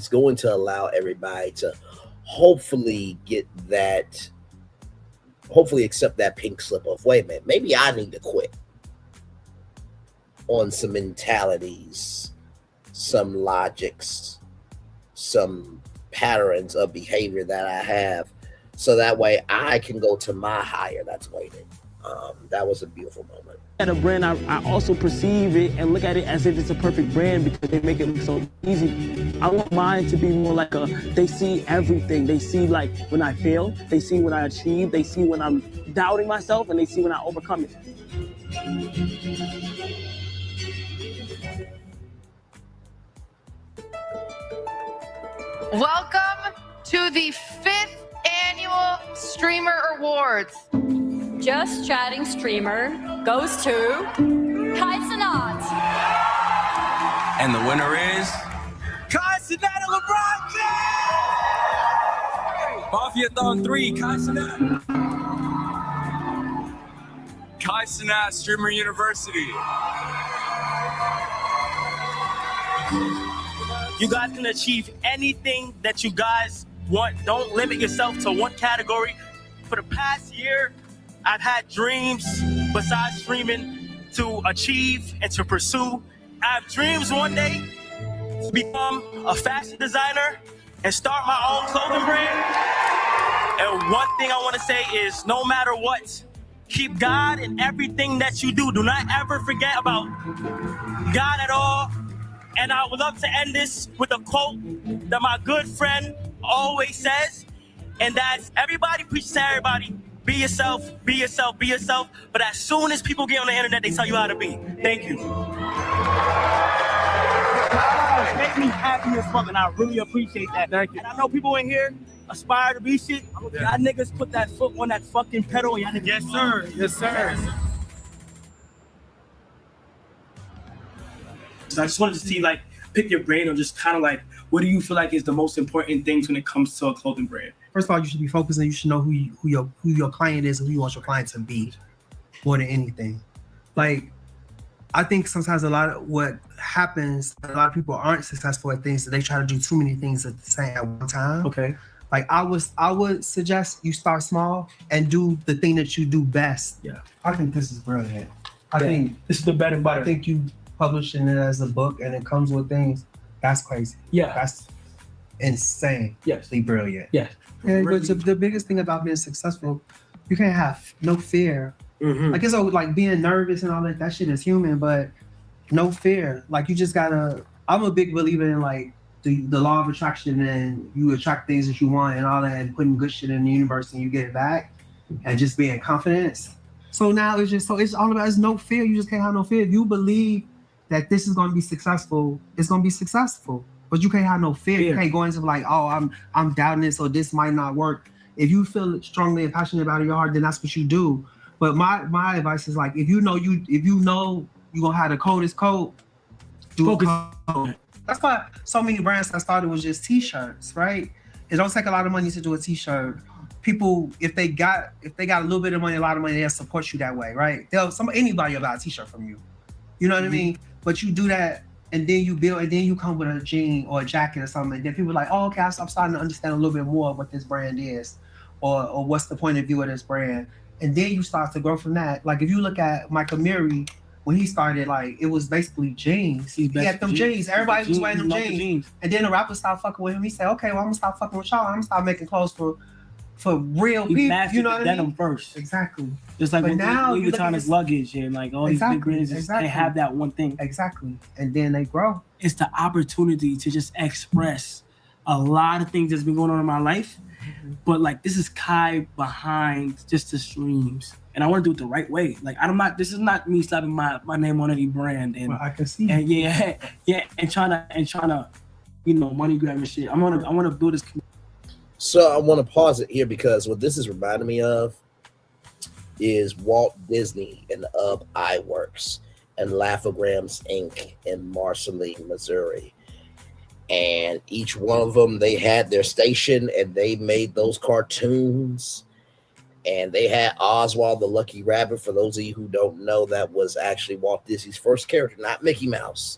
going to allow everybody to hopefully accept that pink slip of, wait a minute, maybe I need to quit on some mentalities, some logics, some patterns of behavior that I have, so that way I can go to my higher that's waiting. That was a beautiful moment. At a brand, I also perceive it and look at it as if it's a perfect brand because they make it look so easy. I want mine to be more like they see everything. They see like when I fail, they see when I achieve, they see when I'm doubting myself, and they see when I overcome it. Welcome to the 5th annual Streamer Awards. Just Chatting Streamer goes to Kai Cenat. And the winner is Kai Cenat and LeBron James! Mafia Thon 3, Kai Cenat. Kai Cenat, Streamer University. You guys can achieve anything that you guys want. Don't limit yourself to one category. For the past year, I've had dreams besides streaming to achieve and to pursue. I have dreams one day to become a fashion designer and start my own clothing brand. And one thing I want to say is, no matter what, keep God in everything that you do. Do not ever forget about God at all. And I would love to end this with a quote that my good friend always says, and that's, everybody preaches to everybody. Be yourself, be yourself, be yourself. But as soon as people get on the internet, they tell you how to be. Thank you. It makes me happy as fuck, and I really appreciate that. Thank you. And I know people in here aspire to be shit. Y'all niggas put that foot on that fucking pedal. Y'all niggas. Yes, sir. Yes, sir. So I just wanted to see, like, pick your brain on just kind of like, what do you feel like is the most important things when it comes to a clothing brand? First of all, you should be focusing. You should know who your client is and who you want your client to be, more than anything. Like, I think sometimes a lot of what happens, a lot of people aren't successful at things that they try to do too many things at the same at one time. Okay. Like I would suggest you start small and do the thing that you do best. Yeah. I think this is brilliant. I think this is the bread and butter. I think you publishing it as a book and it comes with things. That's crazy. Yeah. That's insane. Yes. Brilliant. Yeah. And but the biggest thing about being successful, you can't have no fear. Mm-hmm. Like it's like being nervous and all that shit is human, but no fear. Like you just gotta, I'm a big believer in like the law of attraction, and you attract things that you want and all that, and putting good shit in the universe and you get it back, and just being confidence. So now it's all about, it's no fear. You just can't have no fear. If you believe that this is gonna be successful, it's gonna be successful. But you can't have no fear. You can't go into like, oh, I'm doubting this or this might not work. If you feel strongly and passionate about it in your heart, then that's what you do. But my advice is like, if you know you gonna have the coldest coat, do a coat. That's why so many brands that started was just t-shirts, right? It don't take a lot of money to do a t-shirt. People, if they got a little bit of money, a lot of money, they'll support you that way, right? Anybody will buy a t-shirt from you. You know what I mean? But you do that, and then you build, and then you come with a jean or a jacket or something, and then people are like, oh, okay, I'm starting to understand a little bit more of what this brand is, or what's the point of view of this brand. And then you start to grow from that. Like if you look at Michael Murray, when he started, like it was basically jeans. He had them jeans. Everybody was wearing them jeans. And then the rappers stopped fucking with him. He said, okay, well I'm gonna stop fucking with y'all. I'm gonna start making clothes for real people. You know what I mean? Denim first. Exactly. Just like but now Louis Vuitton's luggage and like all these big brands, they have that one thing. Exactly. And then they grow. It's the opportunity to just express a lot of things that's been going on in my life. But like this is Kai behind just the streams. And I want to do it the right way. Like this is not me slapping my name on any brand and I can see. And and trying to, money grab and shit. I wanna build this. So I want to pause it here because what this is reminding me of is Walt Disney and Ub Iwerks and Laughograms Inc. in Marceline, Missouri. And each one of them, they had their station and they made those cartoons. And they had Oswald the Lucky Rabbit. For those of you who don't know, that was actually Walt Disney's first character, not Mickey Mouse.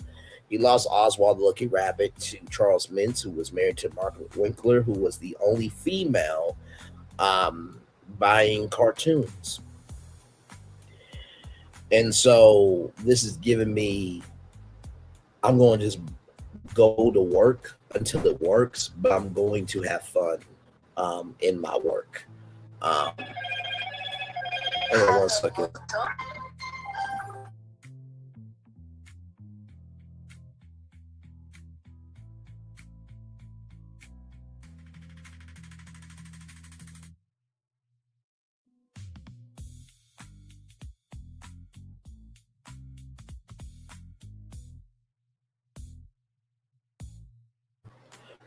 He lost Oswald the Lucky Rabbit to Charles Mintz, who was married to Margaret Winkler, who was the only female buying cartoons. And so this is giving me, I'm going to just go to work until it works, but I'm going to have fun in my work. Hold on 1 second.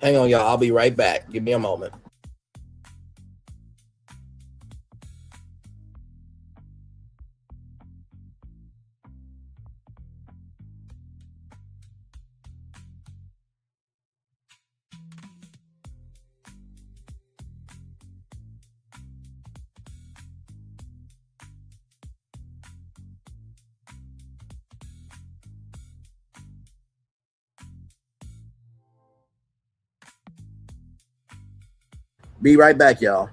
Hang on, y'all. I'll be right back. Give me a moment. Be right back, y'all.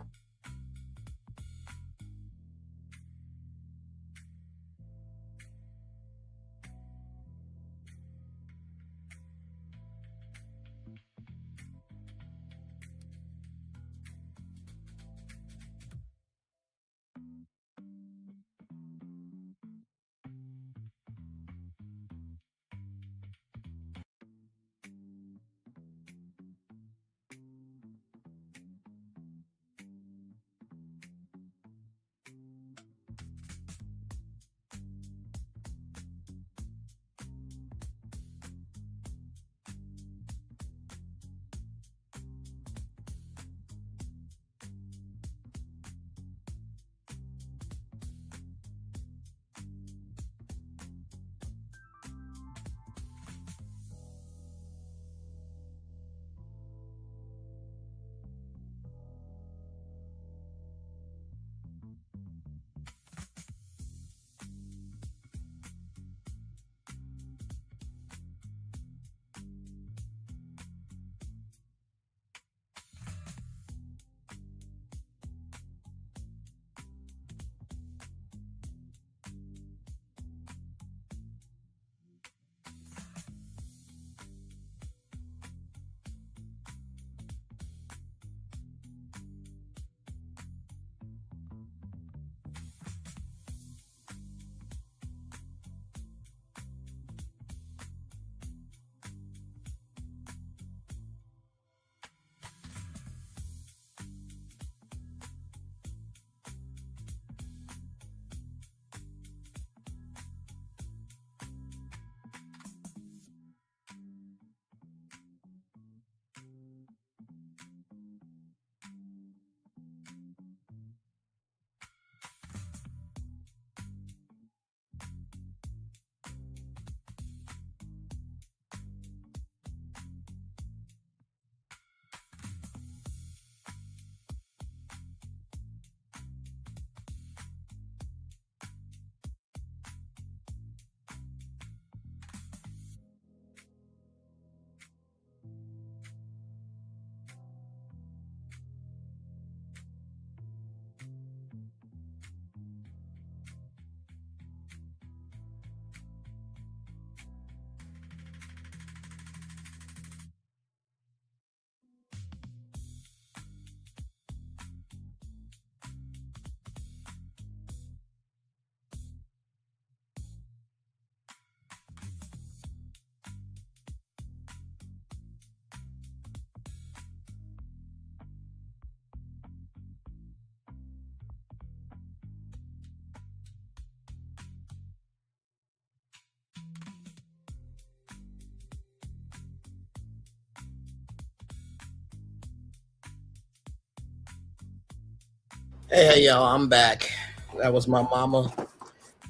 Hey, y'all, I'm back. That was my mama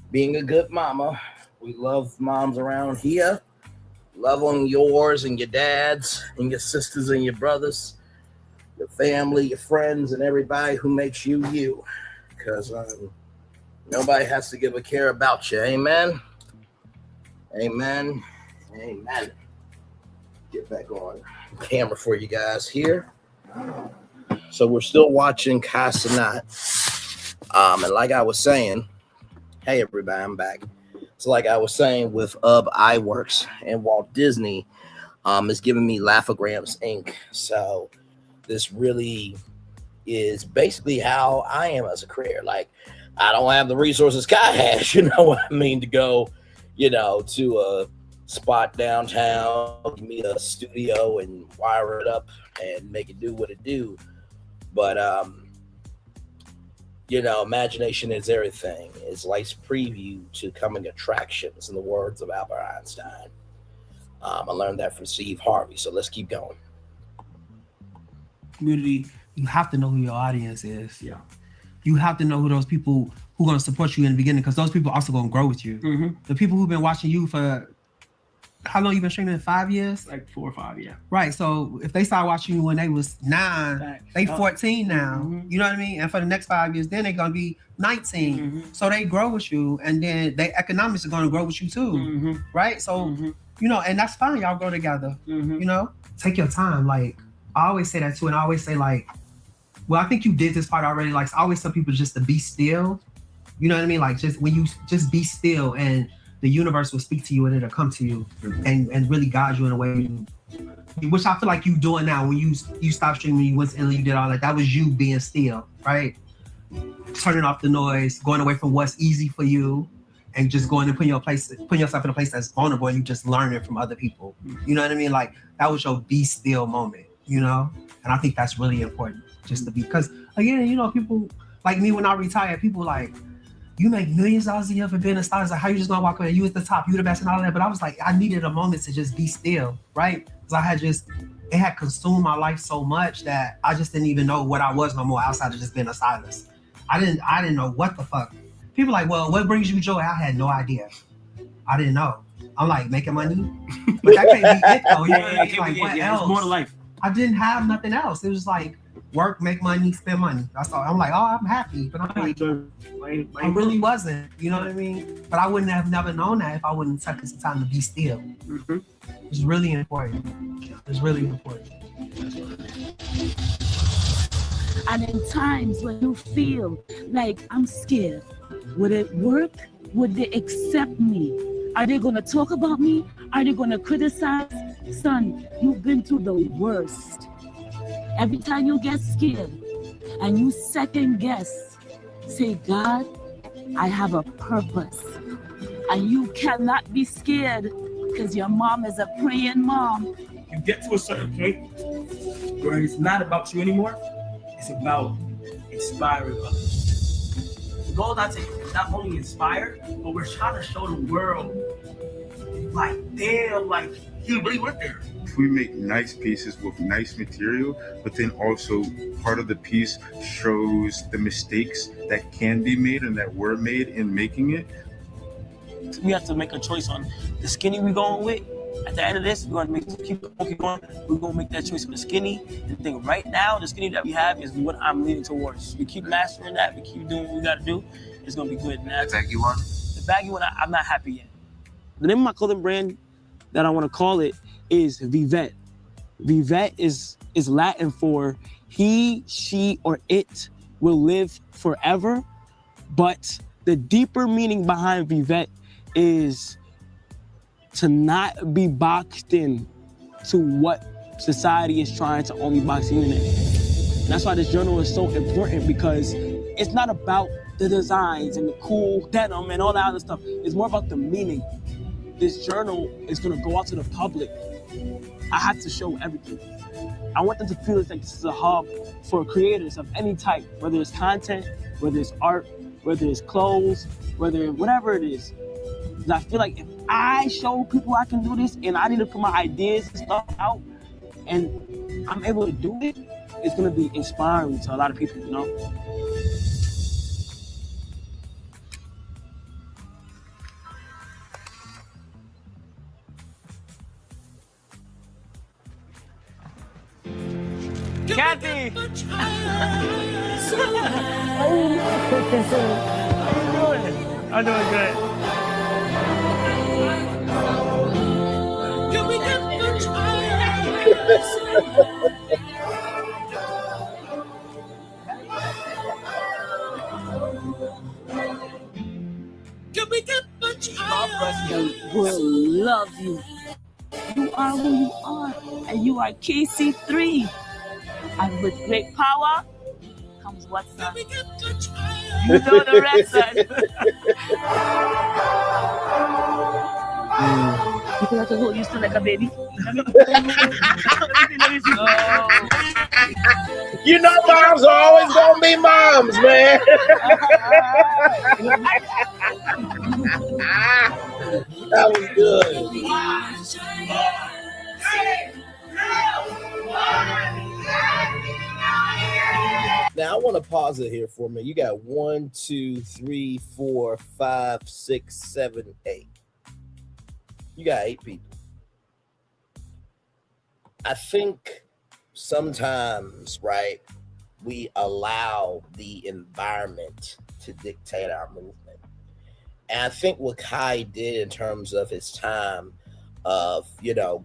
being a good mama. We love moms around here. Love on yours and your dads and your sisters and your brothers, your family, your friends, and everybody who makes you you. Because nobody has to give a care about you. Amen. Amen. Amen. Get back on camera for you guys here. So we're still watching Kai Cenat. And like I was saying, hey everybody, I'm back. So like I was saying with iWorks and Walt Disney, is giving me Laughograms Inc. So this really is basically how I am as a creator. Like, I don't have the resources Kai has, you know what I mean, to go, to a spot downtown, give me a studio and wire it up and make it do what it do. But imagination is everything. It's life's preview to coming attractions, in the words of Albert Einstein. I learned that from Steve Harvey. So let's keep going. Community, you have to know who your audience is. Yeah. You have to know who those people who are going to support you in the beginning, because those people are also going to grow with you. Mm-hmm. The people who've been watching you for, how long you been streaming? 5 years? Like 4 or 5, yeah. Right. So if they started watching you when they was 9, they 14 now. Mm-hmm. You know what I mean? And for the next 5 years, then they're going to be 19. Mm-hmm. So they grow with you, and then their economics are going to grow with you too. Mm-hmm. Right? So, and that's fine. Y'all grow together. Mm-hmm. Take your time. Like, I always say that too. And I always say, like, well, I think you did this part already. Like, I always tell people just to be still. You know what I mean? Like, just when you just be still, and the universe will speak to you and it'll come to you and really guide you in a way, which I feel like you doing now. When you stopped streaming, you went and you did all that. That was you being still, right? Turning off the noise, going away from what's easy for you, and just going and putting yourself in a place that's vulnerable, and you just learning from other people. You know what I mean? Like, that was your be still moment, And I think that's really important, just to be, because again, people like me, when I retire, people like, you make millions of dollars a year for being a star. It's like, how you just gonna walk away? You at the top, you the best and all that. But I was like, I needed a moment to just be still, right? Because it had consumed my life so much that I just didn't even know what I was no more outside of just being a stylist. I didn't know what the fuck. People like, well, what brings you joy? I had no idea. I didn't know. I'm like, making money? But that can't be it though. Like, what else? It's more to life. I didn't have nothing else. It was like, work, make money, spend money. That's all. I'm like, oh, I'm happy. But I'm like, I really wasn't. You know what I mean? But I wouldn't have never known that if I wouldn't take some time to be still. Mm-hmm. It's really important. It's really important. And in times when you feel like I'm scared, would it work? Would they accept me? Are they going to talk about me? Are they going to criticize? Son, you've been through the worst. Every time you get scared and you second guess, say, God, I have a purpose. And you cannot be scared because your mom is a praying mom. You get to a certain point where it's not about you anymore. It's about inspiring others. The goal is not only inspire, but we're trying to show the world, like, damn, like, you really went there. We make nice pieces with nice material, but then also part of the piece shows the mistakes that can be made and that were made in making it. We have to make a choice on the skinny we're going with. At the end of this, we're going to keep going. We're going to make that choice for the skinny. And the thing right now, the skinny that we have is what I'm leaning towards. We keep mastering that. We keep doing what we got to do. It's going to be good. Now, the baggy one? The baggy one, I'm not happy yet. The name of my clothing brand that I want to call it is Vivette. Vivette is Latin for he, she, or it will live forever. But the deeper meaning behind Vivette is to not be boxed in to what society is trying to only box you in. That's why this journal is so important, because it's not about the designs and the cool denim and all that other stuff. It's more about the meaning. This journal is gonna go out to the public. I have to show everything. I want them to feel like this is a hub for creators of any type, whether it's content, whether it's art, whether it's clothes, whatever it is. Because I feel like if I show people I can do this and I need to put my ideas and stuff out and I'm able to do it, it's gonna be inspiring to a lot of people, Kathy. How you doing? I'm doing good. The world loves you. You are who you are, and you are KC3. And with great power comes what's son? You know the rest, son. You have to hold you still like a baby. Let me see. Oh. You know, moms are always gonna be moms, man. That was good. Now I want to pause it here for a minute. You got 1, 2, 3, 4, 5, 6, 7, 8. You got 8 people. I think sometimes, right, we allow the environment to dictate our movement. And I think what Kai did in terms of his time of,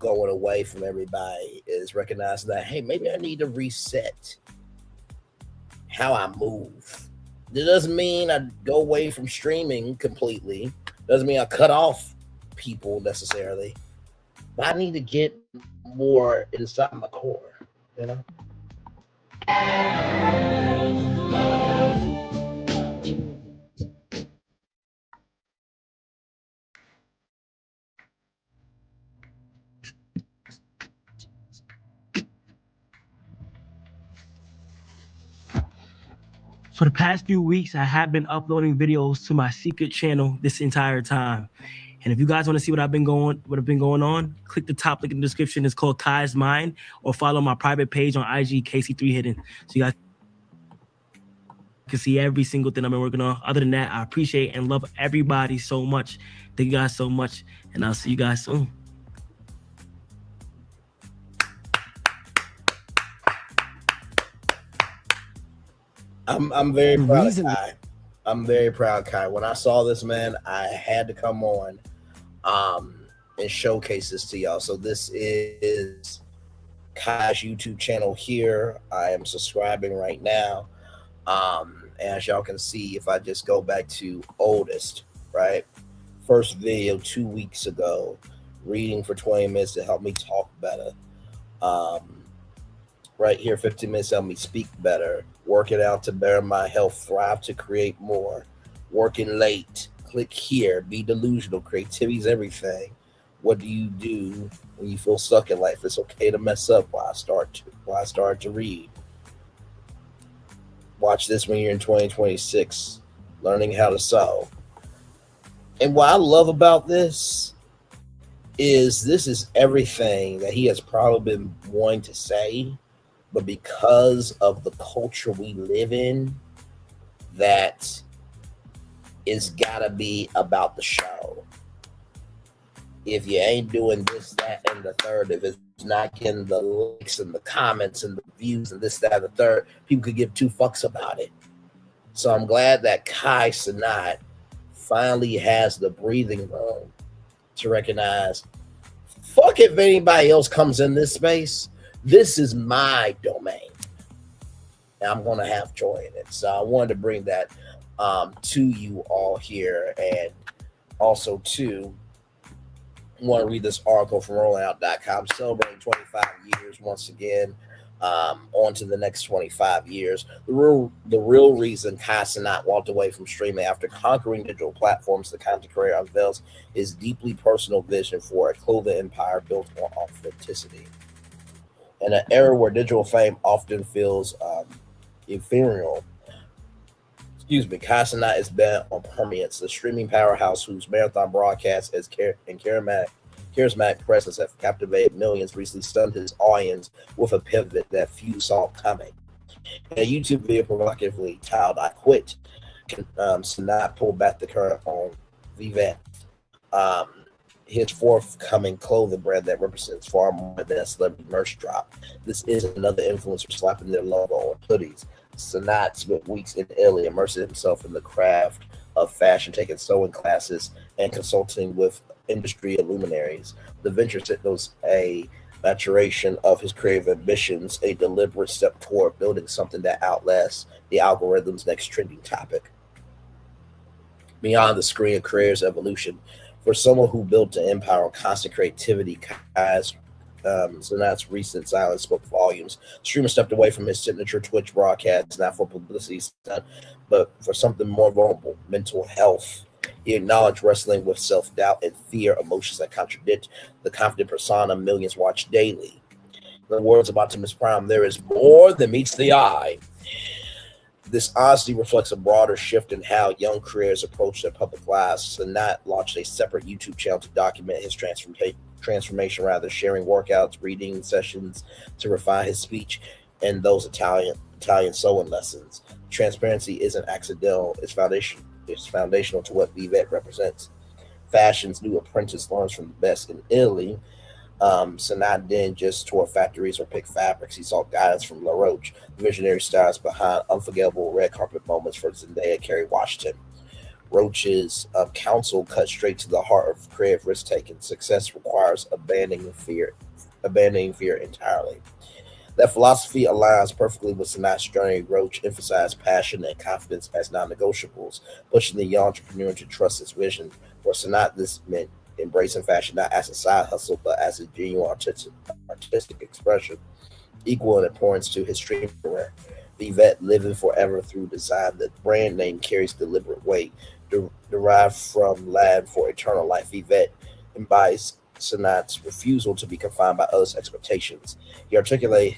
going away from everybody is recognizing that, hey, maybe I need to reset how I move. It doesn't mean I go away from streaming completely. Doesn't mean I cut off people necessarily. But I need to get more inside my core, For the past few weeks, I have been uploading videos to my secret channel this entire time. And if you guys want to see what I've been going on, click the top link in the description. It's called Kai's Mind, or follow my private page on IG, KC3 Hidden. So you guys can see every single thing I've been working on. Other than that, I appreciate and love everybody so much. Thank you guys so much, and I'll see you guys soon. I'm very proud of Kai. I'm very proud, Kai. When I saw this, man, I had to come on and showcase this to y'all. So this is Kai's YouTube channel here. I am subscribing right now. As y'all can see, if I just go back to oldest, right? First video 2 weeks ago, reading for 20 minutes to help me talk better. Right here, 15 minutes to help me speak better. Work it out to better my health, thrive to create more. Working late, click here, be delusional. Creativity is everything. What do you do when you feel stuck in life? It's okay to mess up. Why I start to read. Watch this when you're in 2026, learning how to sew. And what I love about this is everything that he has probably been wanting to say, but because of the culture we live in, that it's gotta be about the show. If you ain't doing this, that, and the third, if it's not getting the likes and the comments and the views and this, that, and the third, people could give 2 fucks about it. So I'm glad that Kai Cenat finally has the breathing room to recognize, fuck if anybody else comes in this space. This is my domain, and I'm going to have joy in it. So I wanted to bring that to you all here. And also, too, I want to read this article from rollingout.com, celebrating 25 years once again, on to the next 25 years. The real reason Kai Cenat walked away from streaming after conquering digital platforms, the content creator unveils his deeply personal vision for a clothing empire built on authenticity. In an era where digital fame often feels ephemeral, Kai Cenat is bent on permanence. The streaming powerhouse whose marathon broadcasts and charismatic presence have captivated millions recently stunned his audience with a pivot that few saw coming. In a YouTube video provocatively titled "I Quit," Cenat pulled back the curtain on Vivant. his forthcoming clothing brand that represents far more than a celebrity merch drop. This is another influencer slapping their logo on hoodies. Cenat spent weeks in Italy immersing himself in the craft of fashion, taking sewing classes and consulting with industry luminaries. The venture signals a maturation of his creative ambitions, a deliberate step toward building something that outlasts the algorithm's next trending topic. Beyond the screen of career's evolution, for someone who built an empire on constant creativity, Kai's Cenat's recent silence spoke volumes. Streamer stepped away from his signature Twitch broadcasts, not for publicity stunt, but for something more vulnerable, mental health. He acknowledged wrestling with self-doubt and fear, emotions that contradict the confident persona millions watch daily. In the words of Optimus Prime, there is more than meets the eye. This honesty reflects a broader shift in how young creators approach their public lives. Cenat launched a separate YouTube channel to document his transformation, sharing workouts, reading sessions to refine his speech, and those Italian sewing lessons. Transparency isn't accidental; it's foundational to what Vivette represents. Fashion's new apprentice learns from the best in Italy. Cenat didn't just tour factories or pick fabrics. He sought guidance from La Roche, the visionary stylist behind unforgettable red carpet moments for Zendaya and Kerry Washington. Roach's counsel cut straight to the heart of creative risk-taking. Success requires abandoning fear entirely. That philosophy aligns perfectly with Cenat's journey. Roach emphasized passion and confidence as non-negotiables, pushing the young entrepreneur to trust his vision. For Cenat, this meant embracing fashion not as a side hustle, but as a genuine artistic expression. Equal in importance to his streetwear. Vivette living forever through design. The brand name carries deliberate weight, derived from Latin for eternal life. Vivette embodies Cenat's refusal to be confined by others' expectations. He articulated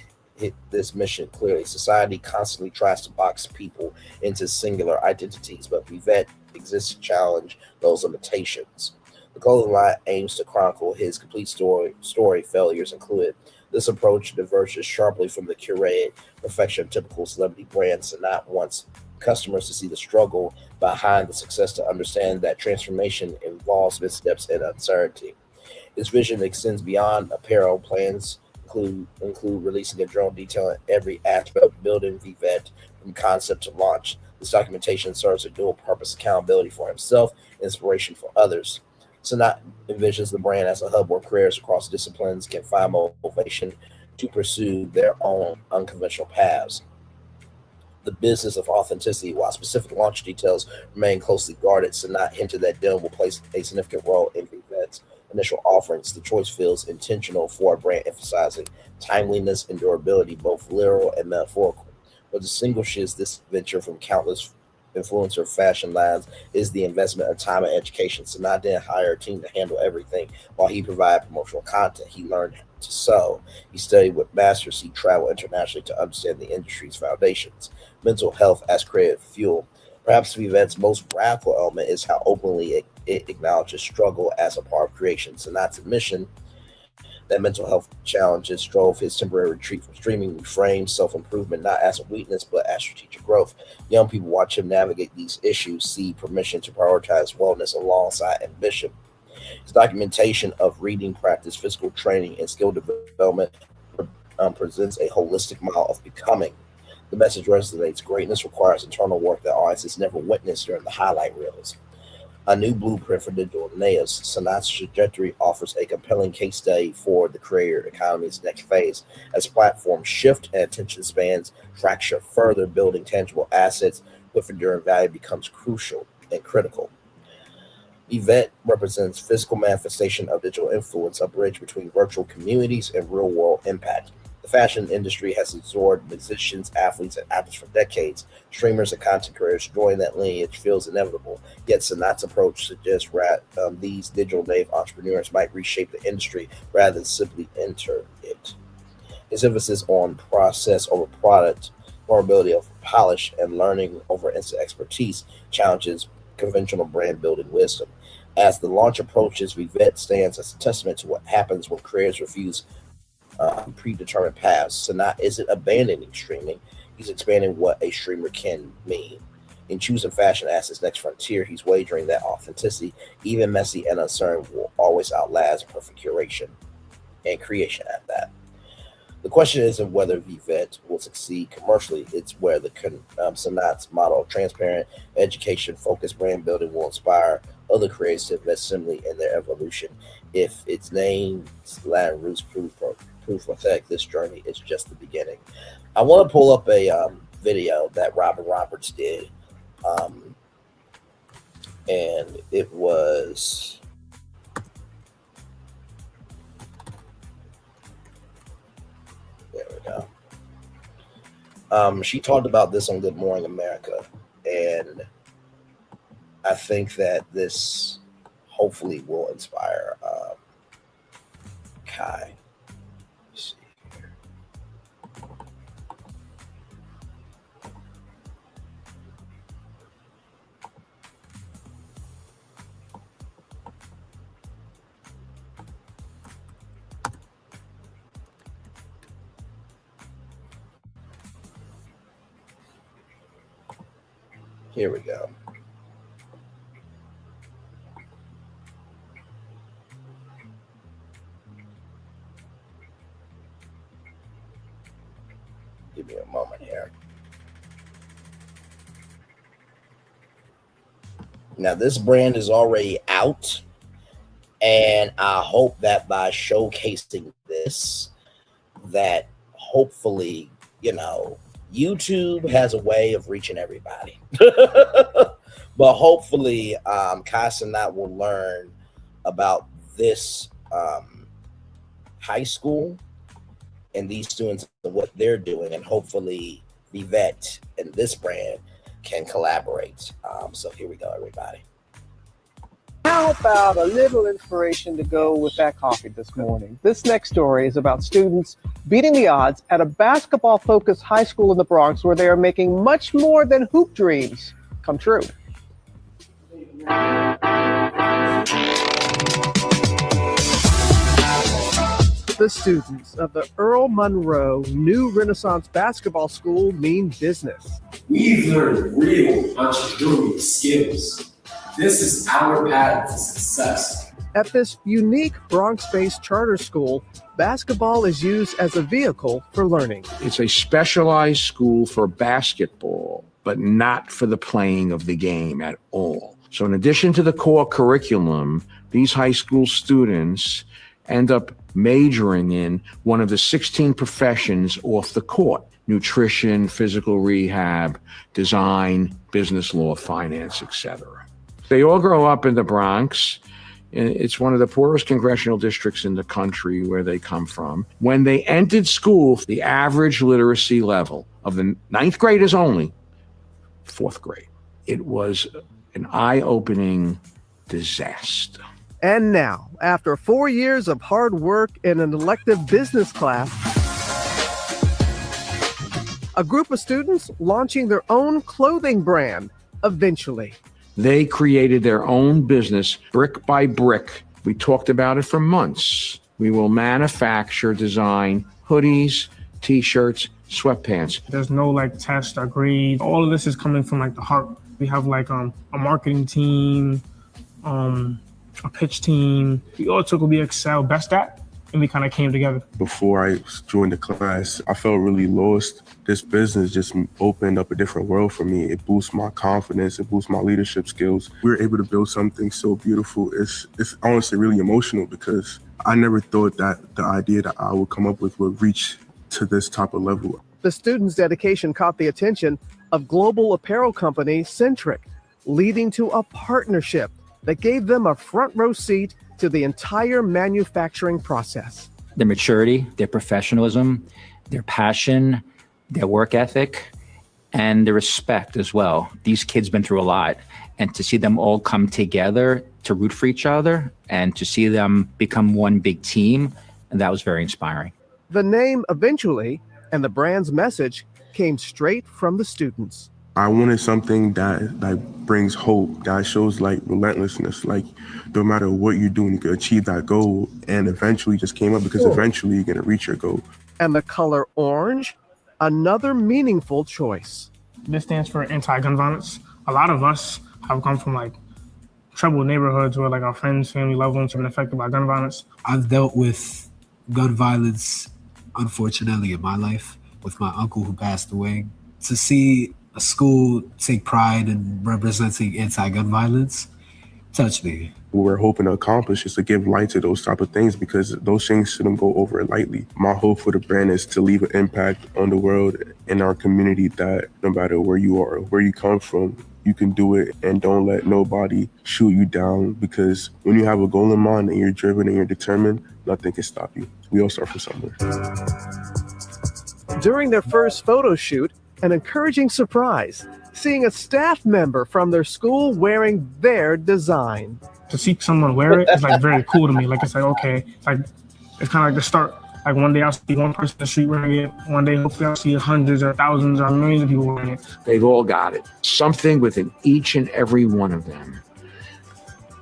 this mission clearly. Society constantly tries to box people into singular identities, but Vivette exists to challenge those limitations. The clothing line aims to chronicle his complete story, failures included. This approach diverges sharply from the curated perfection of typical celebrity brands. Cenat wants customers to see the struggle behind the success, to understand that transformation involves missteps and uncertainty. His vision extends beyond apparel. Plans include releasing a journal detailing every aspect of building Vivette from concept to launch. This documentation serves a dual purpose: accountability for himself, inspiration for others. Cenat envisions the brand as a hub where creators across disciplines can find motivation to pursue their own unconventional paths. The business of authenticity, while specific launch details remain closely guarded, Cenat hinted that Dylan will play a significant role in Vivette's initial offerings. The choice feels intentional for a brand emphasizing timeliness and durability, both literal and metaphorical. What distinguishes this venture from countless influencer fashion lines is the investment of time and education. Cenat didn't hire a team to handle everything. While he provided promotional content, he learned to sew. He studied with masters. He traveled internationally to understand the industry's foundations. Mental health as creative fuel. Perhaps Vivette's most radical element is how openly it acknowledges struggle as a part of creation. Cenat's admission that mental health challenges drove his temporary retreat from streaming reframed self-improvement not as a weakness but as strategic growth. Young people watch him navigate these issues, see permission to prioritize wellness alongside ambition. His documentation of reading practice, physical training, and skill development presents a holistic model of becoming. The message resonates. Greatness requires internal work that audiences never witnessed during the highlight reels. A new blueprint for digital natives. Cenat's trajectory offers a compelling case study for the creator economy's next phase. As platforms shift and attention spans fracture further, building tangible assets with enduring value becomes crucial and critical. Event represents physical manifestation of digital influence, a bridge between virtual communities and real-world impact. The fashion industry has absorbed musicians, athletes, and actors for decades. Streamers and content creators joining that lineage feels inevitable. Yet Cenat's approach suggests these digital native entrepreneurs might reshape the industry rather than simply enter it. His emphasis on process over product, vulnerability over polish, and learning over instant expertise challenges conventional brand building wisdom. As the launch approaches, Vivette stands as a testament to what happens when creators refuse predetermined paths. Cenat isn't abandoning streaming, he's expanding what a streamer can mean. In choosing fashion as his next frontier, he's wagering that authenticity, even messy and uncertain, will always outlast perfect curation and creation at that. The question isn't whether Vivette will succeed commercially, it's where the Cenat's model of transparent, education-focused brand building will inspire other creators to invest similarly in their evolution. If its name's Latin roots prove authentic, this journey is just the beginning. I want to pull up a video that Robin Roberts did, and it was... There we go. She talked about this on Good Morning America, and I think that this hopefully will inspire Kai. Let's see here. Here we go. Give me a moment here. Now, this brand is already out, and I hope that by showcasing this, that hopefully, YouTube has a way of reaching everybody. But hopefully, Kai Cenat will learn about this high school and these students and what they're doing, and hopefully Vivette and this brand can collaborate. So here we go, everybody. How about a little inspiration to go with that coffee this morning? This next story is about students beating the odds at a basketball-focused high school in the Bronx where they are making much more than hoop dreams come true. The students of the Earl Monroe New Renaissance Basketball School mean business. We've learned real entrepreneurial skills. This is our path to success. At this unique Bronx-based charter school, basketball is used as a vehicle for learning. It's a specialized school for basketball, but not for the playing of the game at all. So in addition to the core curriculum, these high school students end up majoring in one of the 16 professions off the court: nutrition, physical rehab, design, business law, finance, etc. They all grow up in the Bronx. It's one of the poorest congressional districts in the country where they come from. When they entered school, the average literacy level of the ninth grade is only fourth grade. It was an eye-opening disaster. And now, after 4 years of hard work in an elective business class, a group of students launching their own clothing brand, Eventually. They created their own business brick by brick. We talked about it for months. We will manufacture, design hoodies, t-shirts, sweatpants. There's no test or grade. All of this is coming from the heart. We have a marketing team, a pitch team. We all took what we excel best at, and we kind of came together. Before I joined the class, I felt really lost. This business just opened up a different world for me. It boosts my confidence, it boosts my leadership skills. We were able to build something so beautiful. It's honestly really emotional because I never thought that the idea that I would come up with would reach to this type of level. The students' dedication caught the attention of global apparel company Centric, leading to a partnership that gave them a front row seat to the entire manufacturing process. Their maturity, their professionalism, their passion, their work ethic, and the respect as well. These kids been through a lot, and to see them all come together to root for each other and to see them become one big team, that was very inspiring. The name Eventually and the brand's message came straight from the students. I wanted something that brings hope, that shows relentlessness, no matter what you're doing, you can achieve that goal. And eventually just came up because eventually you're gonna reach your goal. And the color orange, another meaningful choice. This stands for anti-gun violence. a lot of us have come from like troubled neighborhoods where like our friends, family, loved ones have been affected by gun violence. I've dealt with gun violence, unfortunately, in my life with my uncle who passed away. To see a school take pride in representing anti-gun violence touched me. What we're hoping to accomplish is to give light to those type of things, because those things shouldn't go over lightly. My hope for the brand is to leave an impact on the world and our community, that no matter where you are, where you come from, you can do it, and don't let nobody shoot you down, because when you have a goal in mind and you're driven and you're determined, nothing can stop you. We all start from somewhere. During their first photo shoot, an encouraging surprise, seeing a staff member from their school wearing their design. To see someone wear it is like very cool to me. Like it's like, okay, like it's kind of like the start. Like one day I'll see one person in the street wearing it. One day hopefully I'll see hundreds or thousands or millions of people wearing it. They've all got it. Something within each and every one of them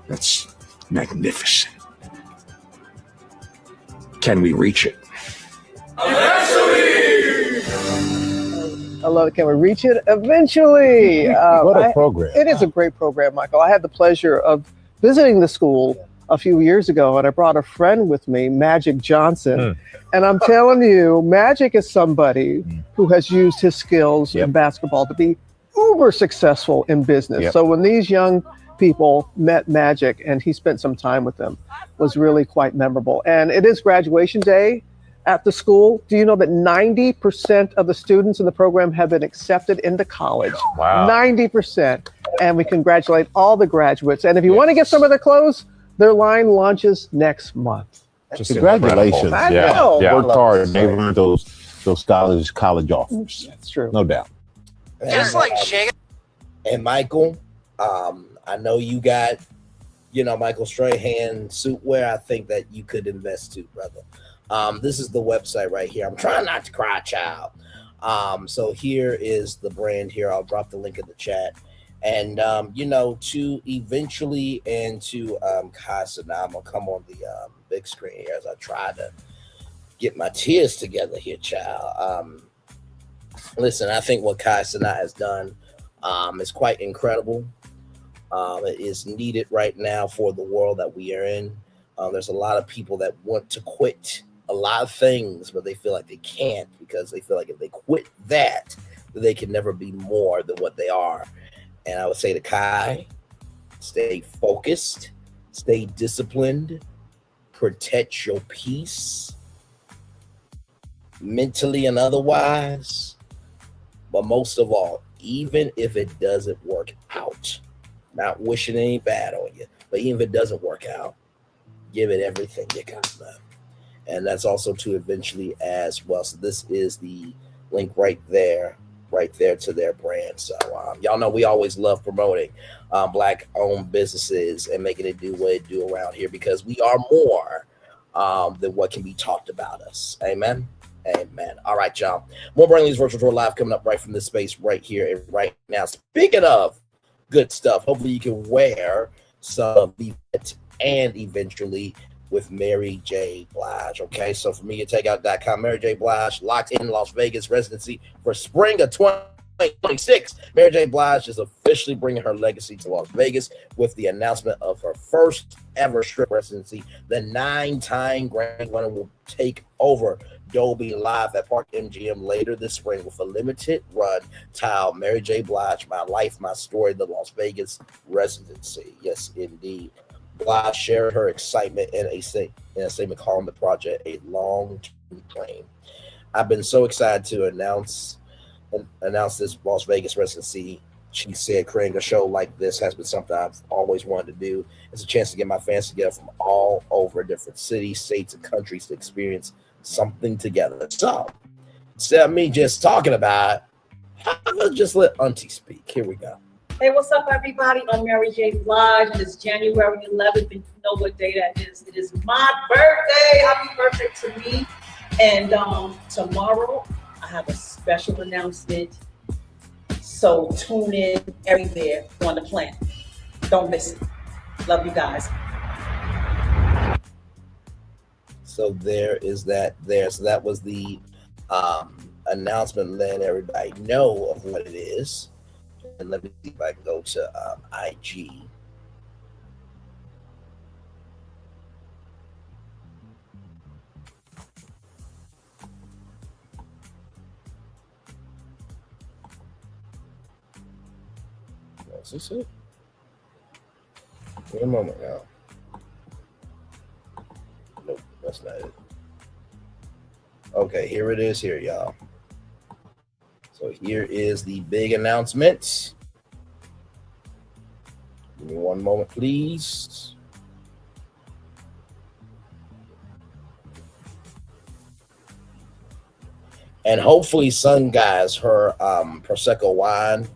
that's magnificent. Can we reach it? I love it. Can we reach it? Eventually. What a program. It is a great program, Michael. I had the pleasure of visiting the school a few years ago, and I brought a friend with me, Magic Johnson. And I'm telling you, Magic is somebody who has used his skills in basketball to be uber successful in business. So when these young people met Magic and he spent some time with them, was really quite memorable. And it is graduation day at the school. Do you know that 90% of the students in the program have been accepted into college? Wow. 90%. And we congratulate all the graduates. And if you want to get some of their clothes, their line launches next month. Congratulations. I know. Yeah. Worked hard. They earned those college offers. That's true. No doubt. Just like Jay and Michael, I know you got, Michael Strahan suit wear. I think that you could invest too, brother. This is the website right here. I'm trying not to cry, child. So here is the brand here. I'll drop the link in the chat. And, to eventually, and to Kai Cenat, I'm going to come on the big screen here as I try to get my tears together here, child. Listen, I think what Kai Cenat has done is quite incredible. It is needed right now for the world that we are in. There's a lot of people that want to quit a lot of things, but they feel like they can't, because they feel like if they quit that, they can never be more than what they are. And I would say to Kai, stay focused, stay disciplined, protect your peace, mentally and otherwise. But most of all, even if it doesn't work out, not wishing any bad on you, but even if it doesn't work out, give it everything you got, man. And that's also to eventually as well. So this is the link right there to their brand. So y'all know we always love promoting Black-owned businesses and making it do what it do around here, because we are more than what can be talked about us. Amen. Amen. All right, y'all. More Brainley's Virtual Tour Live coming up right from this space right here and right now. Speaking of good stuff, hopefully you can wear some of the and eventually with Mary J. Blige. Okay, so for me, takeout.com, Mary J. Blige, locked in Las Vegas residency for spring of 2026. Mary J. Blige is officially bringing her legacy to Las Vegas with the announcement of her first ever strip residency. The 9-time Grammy winner will take over Dolby Live at Park MGM later this spring with a limited run titled Mary J. Blige, My Life, My Story, the Las Vegas residency. Yes, indeed. Blige shared her excitement in a statement calling the project a long-term dream. I've been so excited to announce this Las Vegas residency. She said creating a show like this has been something I've always wanted to do. It's a chance to get my fans together from all over different cities, states, and countries to experience something together. So instead of me just talking about it, how about just let Auntie speak? Here we go. Hey, what's up, everybody? I'm Mary J. Blige. It's January 11th, and you know what day that is. It is my birthday. Happy birthday to me. And tomorrow, I have a special announcement. So tune in everywhere on the planet. Don't miss it. Love you guys. So there is that there. So that was the announcement, letting everybody know of what it is. let me see if I can go to IG. Is this it? Wait a moment now. Nope, that's not it. Okay, here it is here, y'all. So here is the big announcement. Give me one moment, please. And hopefully, Sun Guys, her Prosecco wine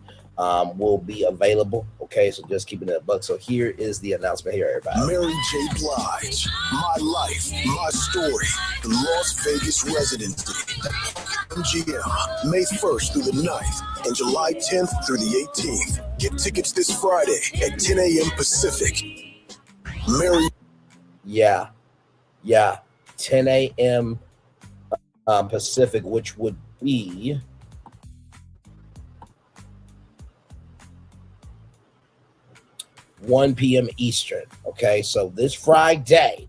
will be available. Okay, so just keeping it a buck. So here is the announcement here, everybody. Mary J. Blige, My Life, My Story, the Las Vegas residency. MGM, May 1st through the 9th and July 10th through the 18th. Get tickets this Friday at 10 a.m. Pacific. Mary. Yeah, 10 a.m. Pacific, which would be 1 p.m. Eastern. Okay, so this Friday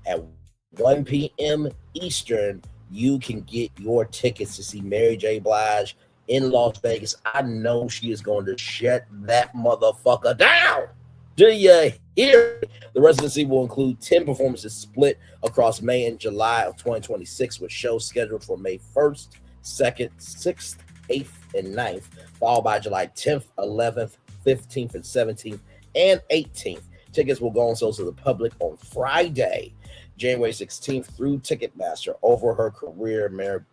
at 1 p.m. Eastern, you can get your tickets to see Mary J. Blige in Las Vegas. I know she is going to shut that motherfucker down. Do you hear? The residency will include 10 performances split across May and July of 2026, with shows scheduled for May 1st, 2nd, 6th, 8th, and 9th, followed by July 10th, 11th, 15th, and 17th, and 18th. Tickets will go on sale to the public on Friday, January 16th through Ticketmaster. Over her career,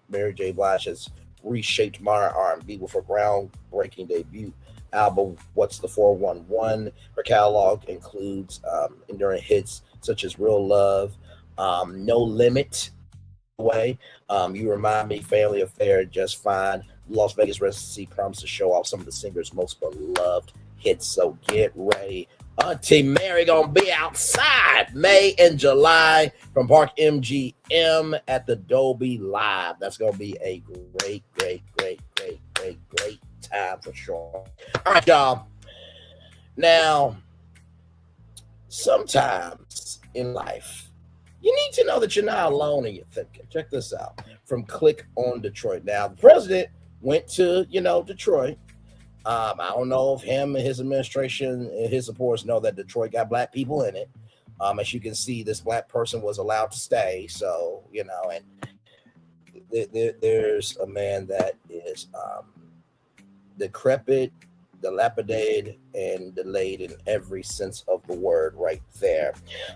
Mary J. Blige has reshaped modern R&B with her groundbreaking debut album, What's the 411. Her catalog includes enduring hits such as Real Love, No Limit, You Remind Me, Family Affair, Just Fine. Las Vegas residency promises to show off some of the singer's most beloved hits, so get ready. Auntie Mary gonna be outside May and July from Park MGM at the Dolby Live. That's gonna be a great time for sure. All right, y'all. Now, sometimes in life, you need to know that you're not alone in your thinking. Check this out from Click on Detroit. Now, the president went to, Detroit. I don't know if him and his administration and his supporters know that Detroit got black people in it. As you can see, this black person was allowed to stay. So, and there's a man that is decrepit, dilapidated, and delayed in every sense of the word right there.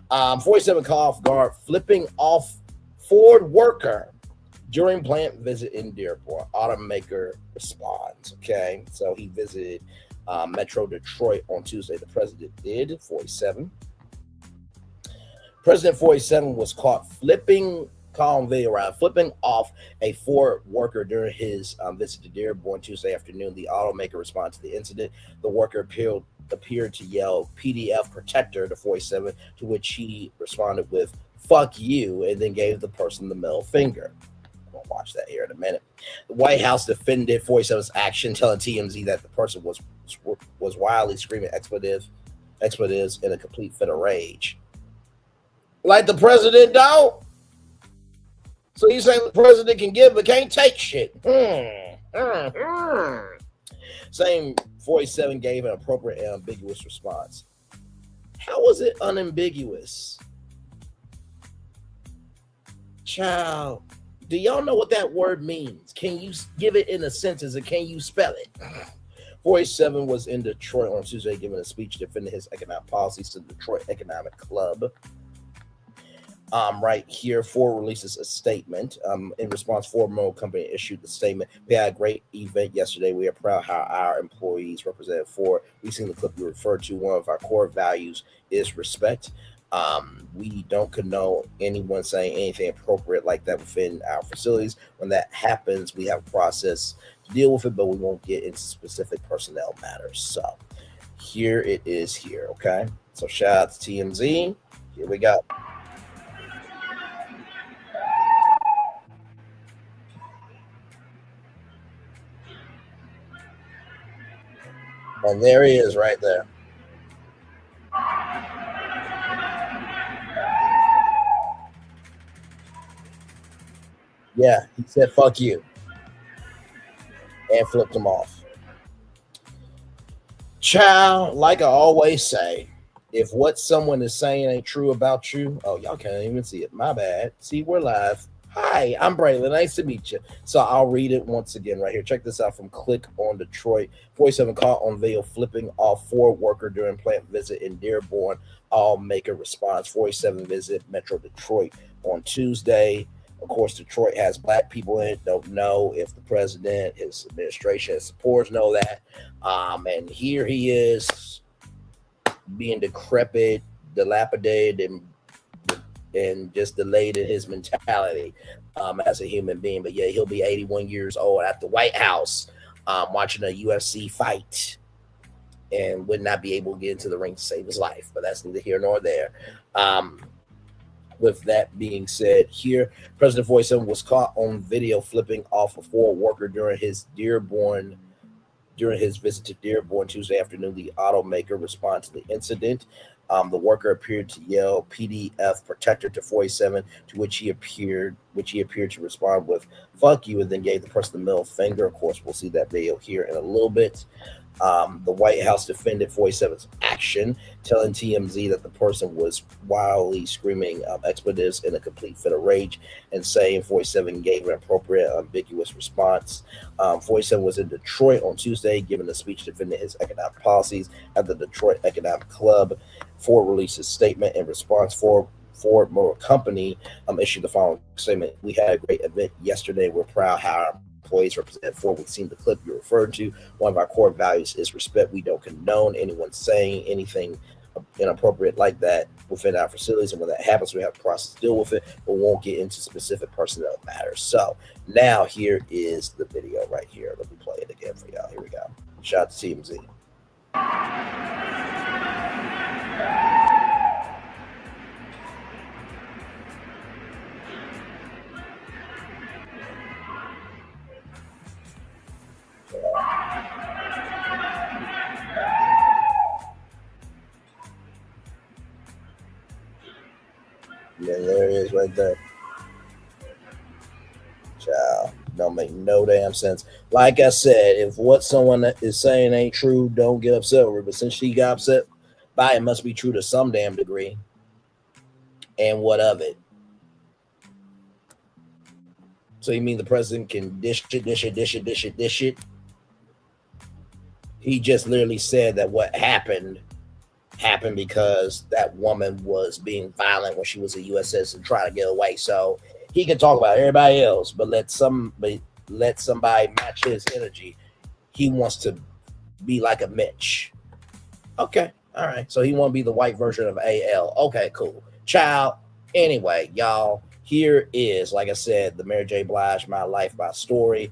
47 caught off guard, flipping off Ford worker during plant visit in Dearborn. Automaker responds. Okay, so he visited Metro Detroit on Tuesday. The president did. 47. President 47 was caught flipping off a Ford worker during his visit to Dearborn Tuesday afternoon. The automaker responded to the incident. The worker appeared to yell PDF protector to 47, to which he responded with "fuck you," and then gave the person the middle finger. We'll watch that here in a minute. The White House defended 47's action, telling TMZ that the person was wildly screaming expletives in a complete fit of rage. Like the president don't? So you saying the president can give but can't take shit? Same 47 gave an appropriate and ambiguous response. How was it unambiguous? Child, do y'all know what that word means? Can you give it in a sentence and can you spell it? 47 was in Detroit on Tuesday giving a speech defending his economic policies to the Detroit Economic Club. Right here, Ford releases a statement. In response, Ford Motor Company issued the statement. We had a great event yesterday. We are proud how our employees represented Ford. We seen the clip you referred to. One of our core values is respect. We don't condone anyone saying anything appropriate like that within our facilities. When that happens, we have a process to deal with it, but we won't get into specific personnel matters. So here it is here, okay? So shout out to TMZ. Here we go. And there he is right there. Yeah, he said, fuck you. And flipped him off. Child, like I always say, if what someone is saying ain't true about you, oh, y'all can't even see it. My bad. See, we're live. Hi, I'm Braylon. Nice to meet you. So I'll read it once again right here. Check this out from Click on Detroit. 47 caught on video flipping off Ford worker during plant visit in Dearborn. All make a response. 47 visit Metro Detroit on Tuesday. Of course, Detroit has black people in it. Don't know if the president, his administration, his supporters know that. And here he is being decrepit, dilapidated, and just delayed in his mentality as a human being. But yeah, he'll be 81 years old at the White House watching a UFC fight and would not be able to get into the ring to save his life. But that's neither here nor there. With that being said, here, President 47 was caught on video flipping off a Ford worker during his visit to Dearborn Tuesday afternoon. The automaker responded to the incident. The worker appeared to yell PDF protector to 47, to which he appeared to respond with "fuck you," and then gave the person the middle finger. Of course, we'll see that video here in a little bit. The White House defended 47's action, telling TMZ that the person was wildly screaming expletives in a complete fit of rage and saying 47 gave an appropriate, ambiguous response. 47 was in Detroit on Tuesday, giving a speech defending his economic policies at the Detroit Economic Club. Ford released a statement in response. Ford Motor Company issued the following statement: "We had a great event yesterday. We're proud how our employees represent Ford. We've seen the clip you referred to. One of our core values is respect. We don't condone anyone saying anything inappropriate like that within our facilities. And when that happens, we have a process to deal with it, but we won't get into specific personnel matters." So now here is the video right here. Let me play it again for y'all. Here we go. Shout out to TMZ. Yeah, there it is right there. Child, don't make no damn sense. Like I said, if what someone is saying ain't true, don't get upset over it. But since she got upset by it, must be true to some damn degree. And what of it? So you mean the president can dish it? He just literally said that what happened because that woman was being violent when she was a U.S. citizen trying to get away. So he can talk about everybody else, but let somebody match his energy. He wants to be like a Mitch. Okay, all right. So he want to be the white version of AL. Okay, cool. Child. Anyway, y'all, here is, like I said, the Mary J. Blige, My Life, My Story,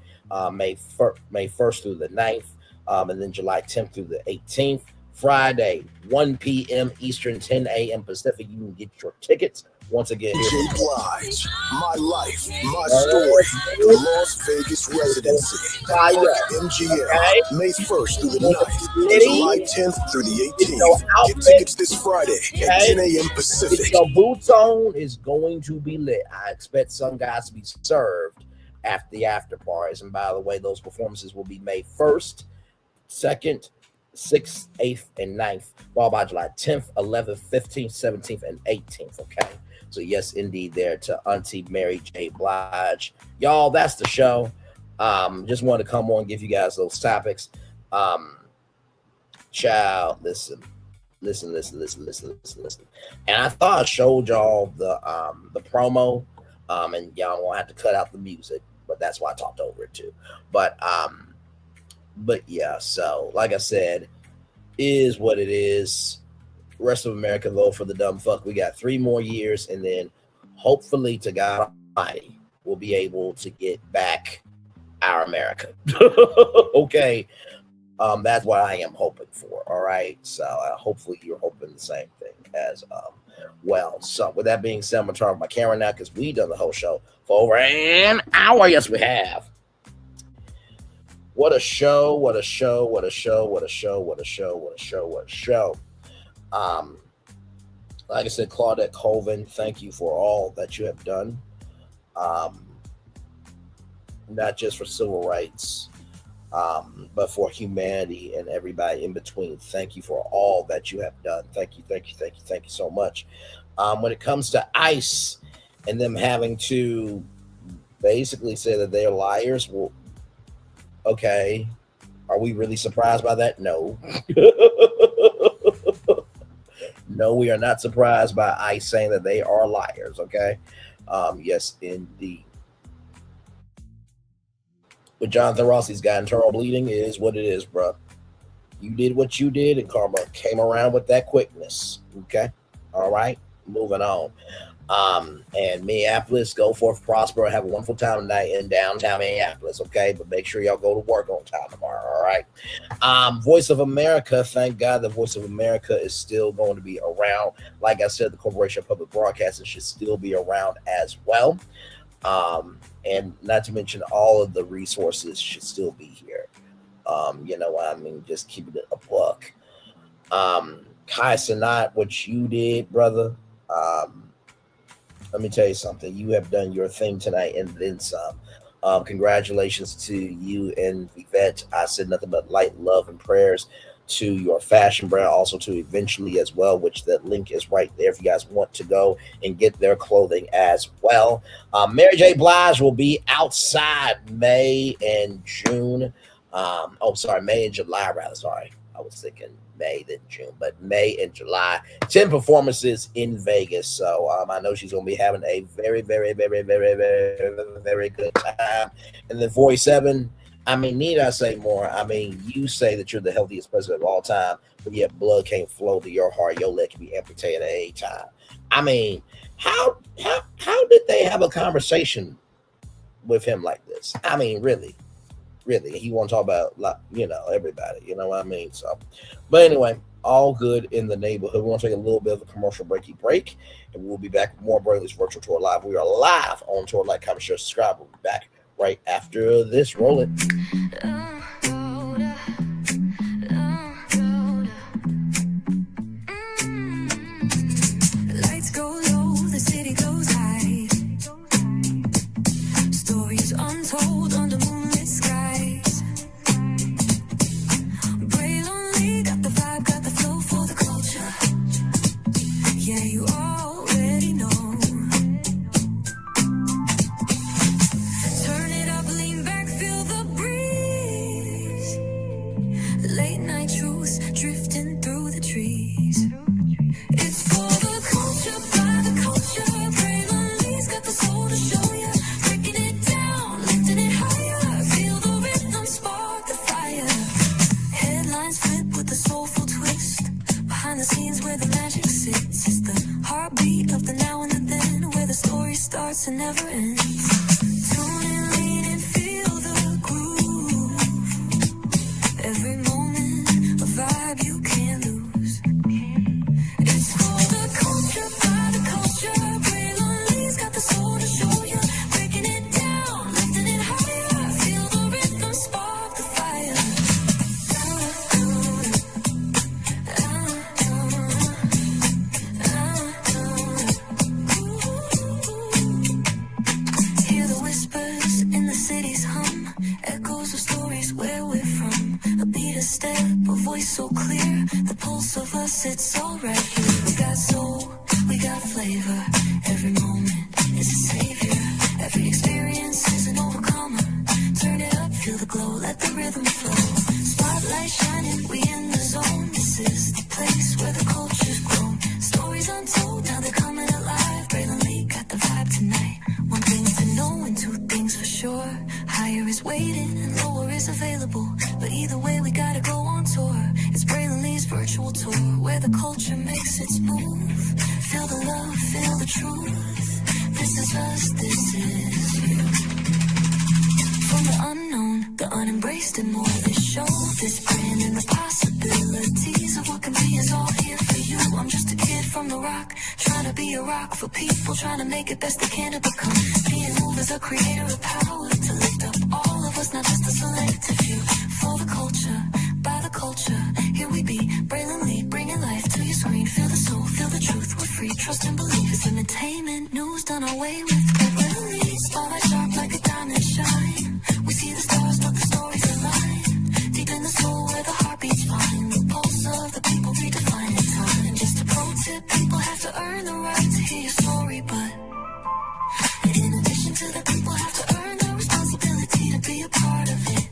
May 1st through the 9th, and then July 10th through the 18th. Friday, 1 p.m. Eastern, 10 a.m. Pacific. You can get your tickets. Once again, J Blige, My Life, My Story, Las Vegas Residency, MGM, May 1st through the 9th, and July 10th through the 18th. Get tickets this Friday at 10 a.m. Pacific. Your boots on is going to be lit. I expect some guys to be served after the after parties. And by the way, those performances will be May 1st, 2nd, 6th, 8th, and 9th, followed by July 10th, 11th, 15th, 17th, and 18th. Okay. So yes, indeed, there to Auntie Mary J. Blige. Y'all, that's the show. Just wanted to come on and give you guys those topics. Child, listen. And I thought I showed y'all the promo, and y'all won't have to cut out the music, but that's why I talked over it too. But yeah, so like I said, is what it is. Rest of America, vote for the dumb fuck. We got 3 more years, and then hopefully, to God Almighty, we'll be able to get back our America. Okay, that's what I am hoping for. All right, so hopefully you're hoping the same thing as well. So with that being said, I'm gonna turn off my camera now because we done the whole show for over an hour. Yes, we have. What a show, what a show, what a show, what a show, what a show, what a show, what a show. Like I said, Claudette Colvin, thank you for all that you have done. Not just for civil rights, but for humanity and everybody in between. Thank you for all that you have done. Thank you, thank you, thank you, thank you so much. When it comes to ICE and them having to basically say that they're liars, well, okay, are we really surprised by that? No. No, we are not surprised by ICE saying that they are liars, okay? Yes, indeed. But Jonathan Rossi's got internal bleeding is what it is, bro. You did what you did, and karma came around with that quickness, okay? All right, moving on. And Minneapolis, go forth, prosper, have a wonderful time tonight in downtown Minneapolis, okay? But make sure y'all go to work on time tomorrow, all right? Voice of America, thank God the Voice of America is still going to be around. Like I said, the Corporation of Public Broadcasting should still be around as well. And not to mention all of the resources should still be here. You know what I mean? Just keeping it a buck. Kai Cenat, what you did, brother, let me tell you something. You have done your thing tonight and then some. Congratulations to you and Yvette. I said nothing but light, love, and prayers to your fashion brand, also to Eventually as well, which that link is right there if you guys want to go and get their clothing as well. Mary J. Blige will be outside May and June. May and July, rather. Sorry. I was thinking May then June, but May and July. 10 performances in Vegas. So I know she's going to be having a very, very, very, very, very, very good time. And then 47, I mean, need I say more? I mean, you say that you're the healthiest president of all time, but yet blood can't flow to your heart. Your leg can be amputated at any time. I mean, how did they have a conversation with him like this? I mean, really, he want to talk about, like, you know, everybody. You know what I mean? So, but anyway, all good in the neighborhood. We're going to take a little bit of a commercial breaky break, and we'll be back with more Brayley's Virtual Tour Live. We are live on tour. Like, comment, share, subscribe. We'll be back right after this. Roll it. Lights go low, the city goes high. Stories untold under moonlit skies. Braille only got the vibe, got the flow for the culture. Yeah, you already know. Turn it up, lean back, feel the breeze. Late night truths drifting through the trees. It's for the culture, by the culture. Braille only's got the soul to show ya. Breaking it down, lifting it higher. Feel the rhythm, spark the fire. Headlines flip with a soulful twist. Behind the scenes where the magic sits. It's the heartbeat of the now and the then, where the story starts and never ends. Tune in, lean and feel the groove. Every moment, a vibe you can't lose. It's for the culture, by the culture. Braille only's got the soul to show ya. Breaking it down, lifting it higher. Feel the rhythm, spark the fire. Hear the whispers in the city's hum. Echoes of stories where we're from. A beat, a step, a voice so clear. The pulse of us, it's all right here. We got soul, we got flavor. Every moment is a savior. Every experience is an overcomer. Turn it up, feel the glow, let the rhythm flow. Spotlight shining, we in the zone. This is the place where the culture's grown. Stories untold, now they're coming alive. Braylon Lee got the vibe tonight. One thing to know and two things for sure. Higher is waiting and lower is available. But either way, we gotta go on tour. It's Braylon Lee's virtual tour, where the culture makes its move. Feel the love, feel the truth. This is us, this is you. From the unknown, the unembraced and more. This show, this brand, and the possibilities of what can be is all here for you. I'm just a kid from the rock, trying to be a rock for people, trying to make it best they can to become. Being moved as a creator of power to lift up all of us, not just a select selective few. For the culture, by the culture, here we be, brilliantly bringing life to your screen. Feel the soul, feel the truth, we're free. Trust and believe it's entertainment, news done away with. Literally, spotlight sharp like a diamond shine. We see the stars, but the stories align. Deep in the soul where the heart beats fine. The pulse of the people redefining time. And just a pro tip, people have to earn the right to hear your story, but in addition to that, people have to earn the responsibility to be a part of it.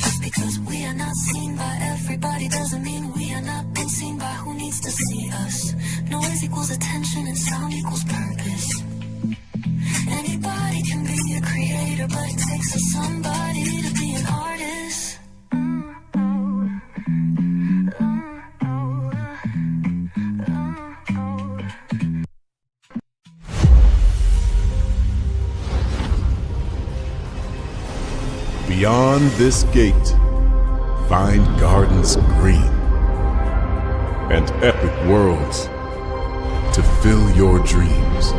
Just because we are not seen by everybody doesn't mean we are not been seen by who needs to see us. Noise equals attention and sound equals purpose. Anybody can be a creator, but it takes a somebody to be an artist. Beyond this gate, find gardens green and epic worlds to fill your dreams.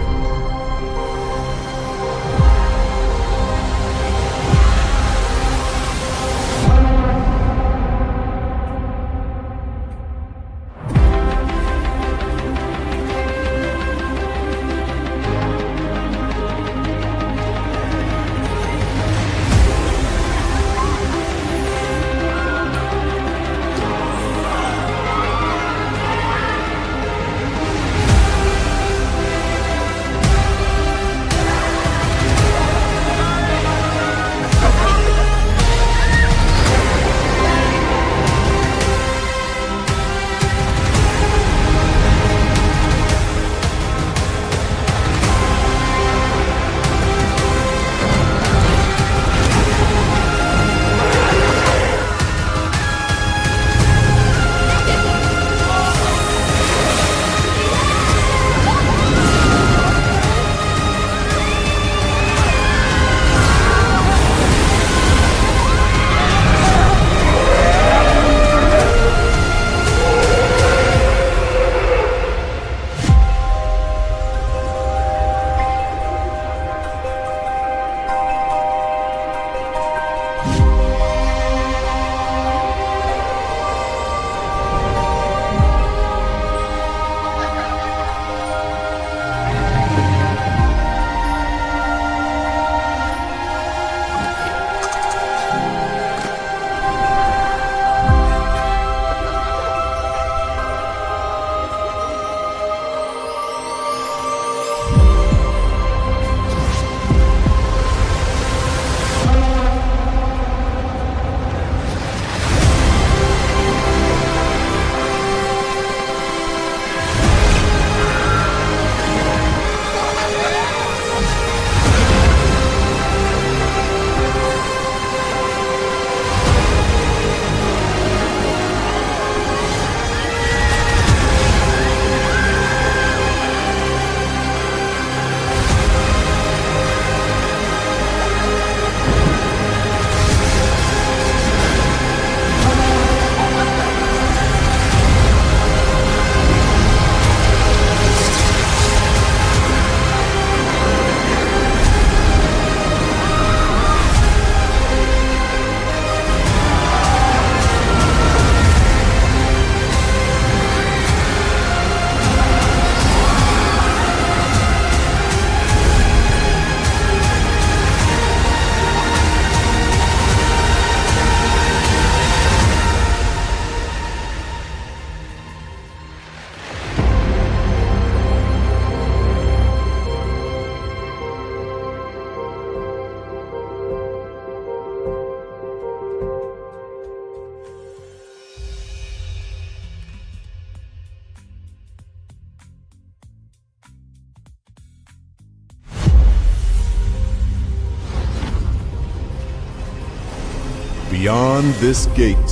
Beyond this gate,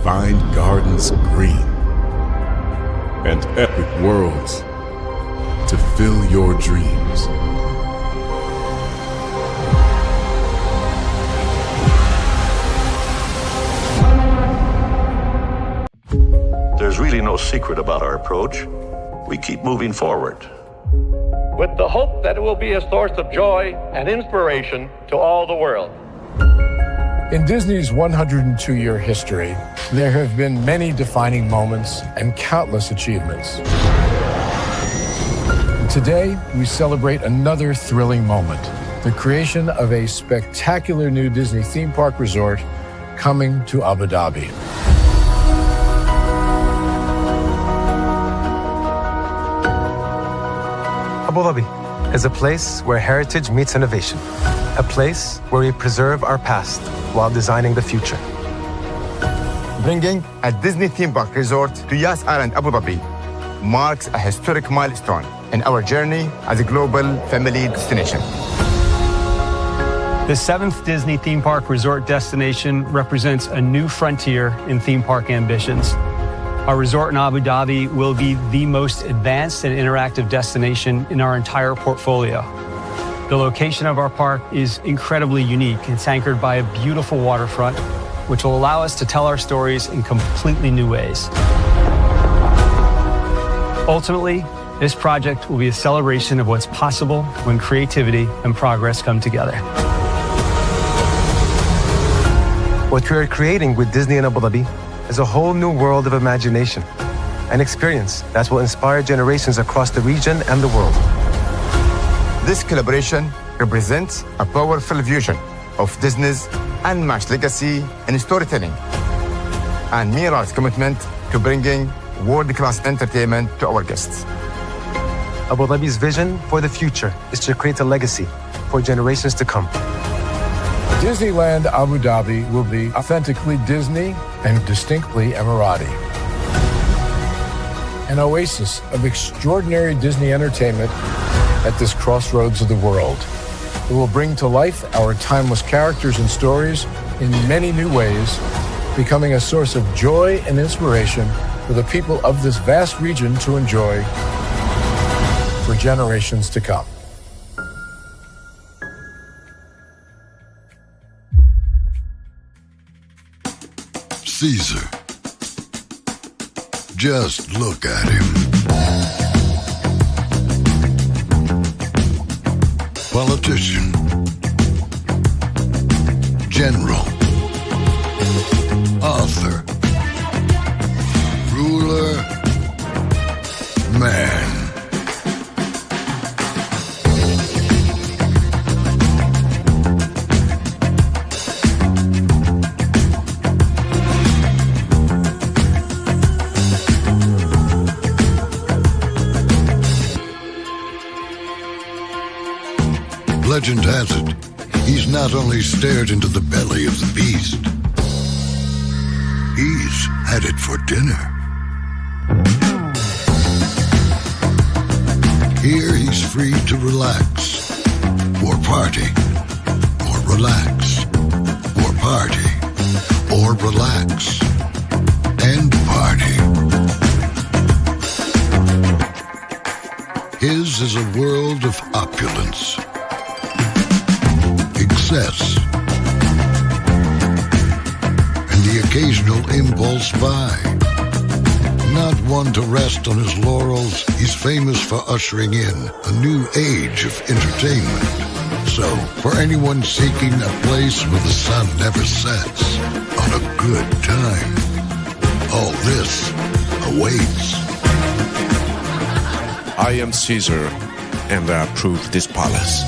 find gardens green and epic worlds to fill your dreams. There's really no secret about our approach. We keep moving forward. With the hope that it will be a source of joy and inspiration to all the world. In Disney's 102-year history, there have been many defining moments and countless achievements. Today, we celebrate another thrilling moment, the creation of a spectacular new Disney theme park resort coming to Abu Dhabi. Abu Dhabi is a place where heritage meets innovation, a place where we preserve our past while designing the future. Bringing a Disney theme park resort to Yas Island, Abu Dhabi marks a historic milestone in our journey as a global family destination. The 7th Disney theme park resort destination represents a new frontier in theme park ambitions. Our resort in Abu Dhabi will be the most advanced and interactive destination in our entire portfolio. The location of our park is incredibly unique. It's anchored by a beautiful waterfront, which will allow us to tell our stories in completely new ways. Ultimately, this project will be a celebration of what's possible when creativity and progress come together. What we are creating with Disney in Abu Dhabi is a whole new world of imagination, an experience that will inspire generations across the region and the world. This collaboration represents a powerful fusion of Disney's unmatched legacy in storytelling and Mira's commitment to bringing world-class entertainment to our guests. Abu Dhabi's vision for the future is to create a legacy for generations to come. Disneyland Abu Dhabi will be authentically Disney and distinctly Emirati. An oasis of extraordinary Disney entertainment at this crossroads of the world. It will bring to life our timeless characters and stories in many new ways, becoming a source of joy and inspiration for the people of this vast region to enjoy for generations to come. Caesar. Just look at him. Politician. General. Author. Ruler. Man. Legend has it, he's not only stared into the belly of the beast, he's had it for dinner. Here he's free to relax, or party, or relax, or party, or relax, and party. His is a world of opulence, excess, and the occasional impulse buy. Not one to rest on his laurels, he's famous for ushering in a new age of entertainment. So, for anyone seeking a place where the sun never sets on a good time, all this awaits. I am Caesar, and I approve this palace.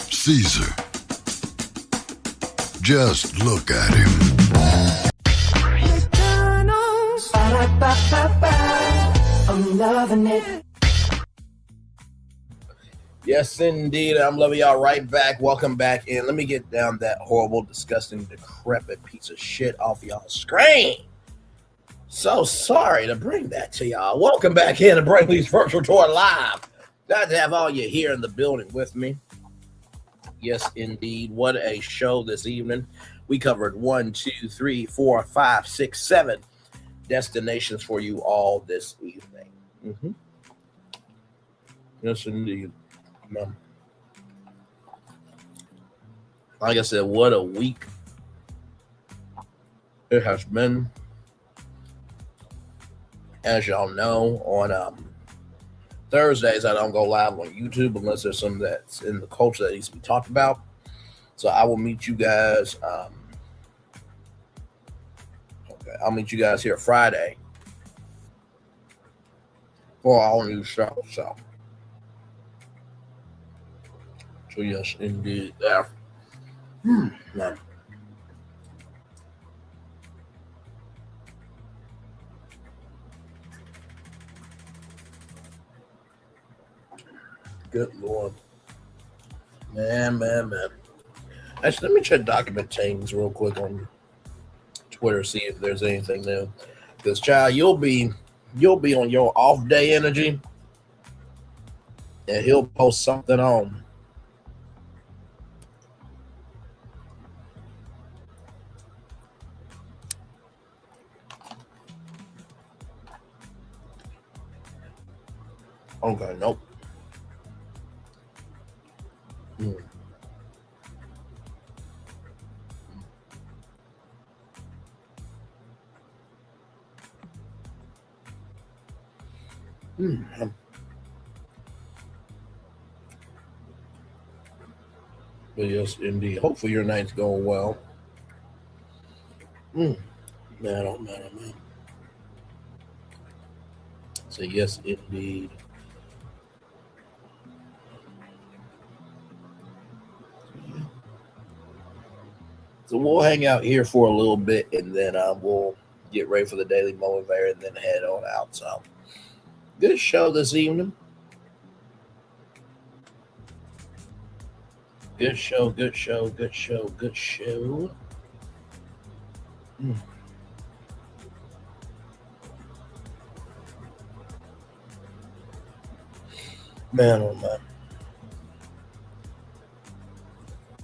Caesar. Just look at him. I'm loving it. Yes, indeed. I'm loving y'all right back. Welcome back in. Let me get down that horrible, disgusting, decrepit piece of shit off y'all's screen. So sorry to bring that to y'all. Welcome back in to Brainley's Virtual Tour Live. Glad to have all you here in the building with me. Yes, indeed. What a show this evening. We covered 1, 2, 3, 4, 5, 6, 7 destinations for you all this evening. Yes, indeed. Like I said, what a week it has been. As y'all know, on Thursdays, I don't go live on YouTube unless there's something that's in the culture that needs to be talked about. So I will meet you guys. I'll meet you guys here Friday for our new show. So yes, indeed. Yeah. Man. Good Lord. Man. Actually, let me check document things real quick on Twitter, see if there's anything new. Because, child, you'll be on your off day energy, and he'll post something on. Okay, nope. But yes, indeed. Hopefully your night's going well. Man, oh man. So yes, indeed. So we'll hang out here for a little bit, and then we'll get ready for the Daily Motivator, and then head on out. So good show this evening. Good show. Man, oh man.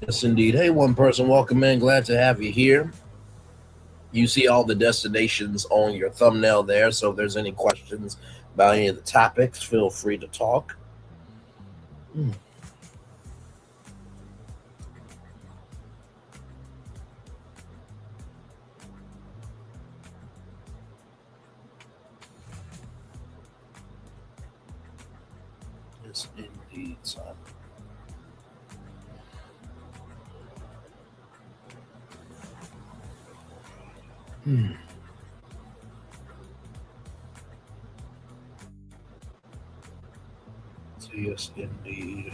Yes, indeed. Hey, one person, welcome in. Glad to have you here. You see all the destinations on your thumbnail there. So if there's any questions about any of the topics, feel free to talk. Yes, indeed, son. So yes, indeed.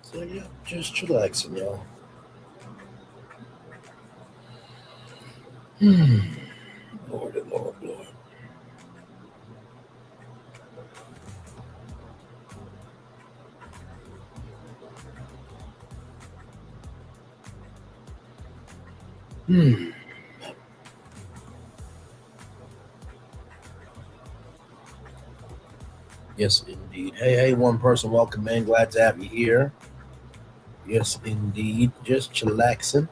So yeah, just chillaxing, y'all. Lord. Yes, indeed. Hey, one person, welcome in. Glad to have you here. Yes, indeed. Just chillaxing.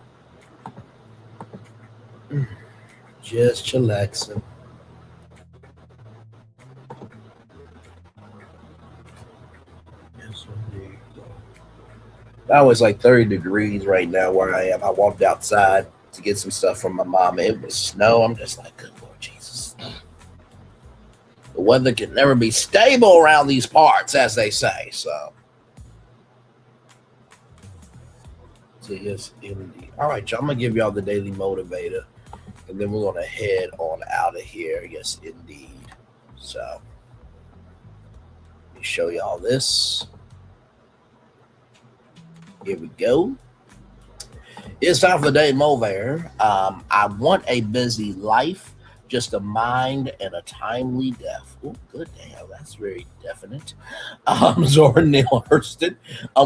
Just chillaxing. Yes, indeed. Now it's like 30 degrees right now where I am. I walked outside to get some stuff from my mom. It was snow. I'm just like, good Lord Jesus. The weather can never be stable around these parts, as they say. So yes, indeed. All right, y'all. I'm going to give y'all the Daily Motivator, and then we're going to head on out of here. Yes, indeed. So let me show y'all this. Here we go. It's time for the Daily Motivator. I want a busy life, just a mind and a timely death. Oh, good damn. That's very definite. Zora Neale Hurston.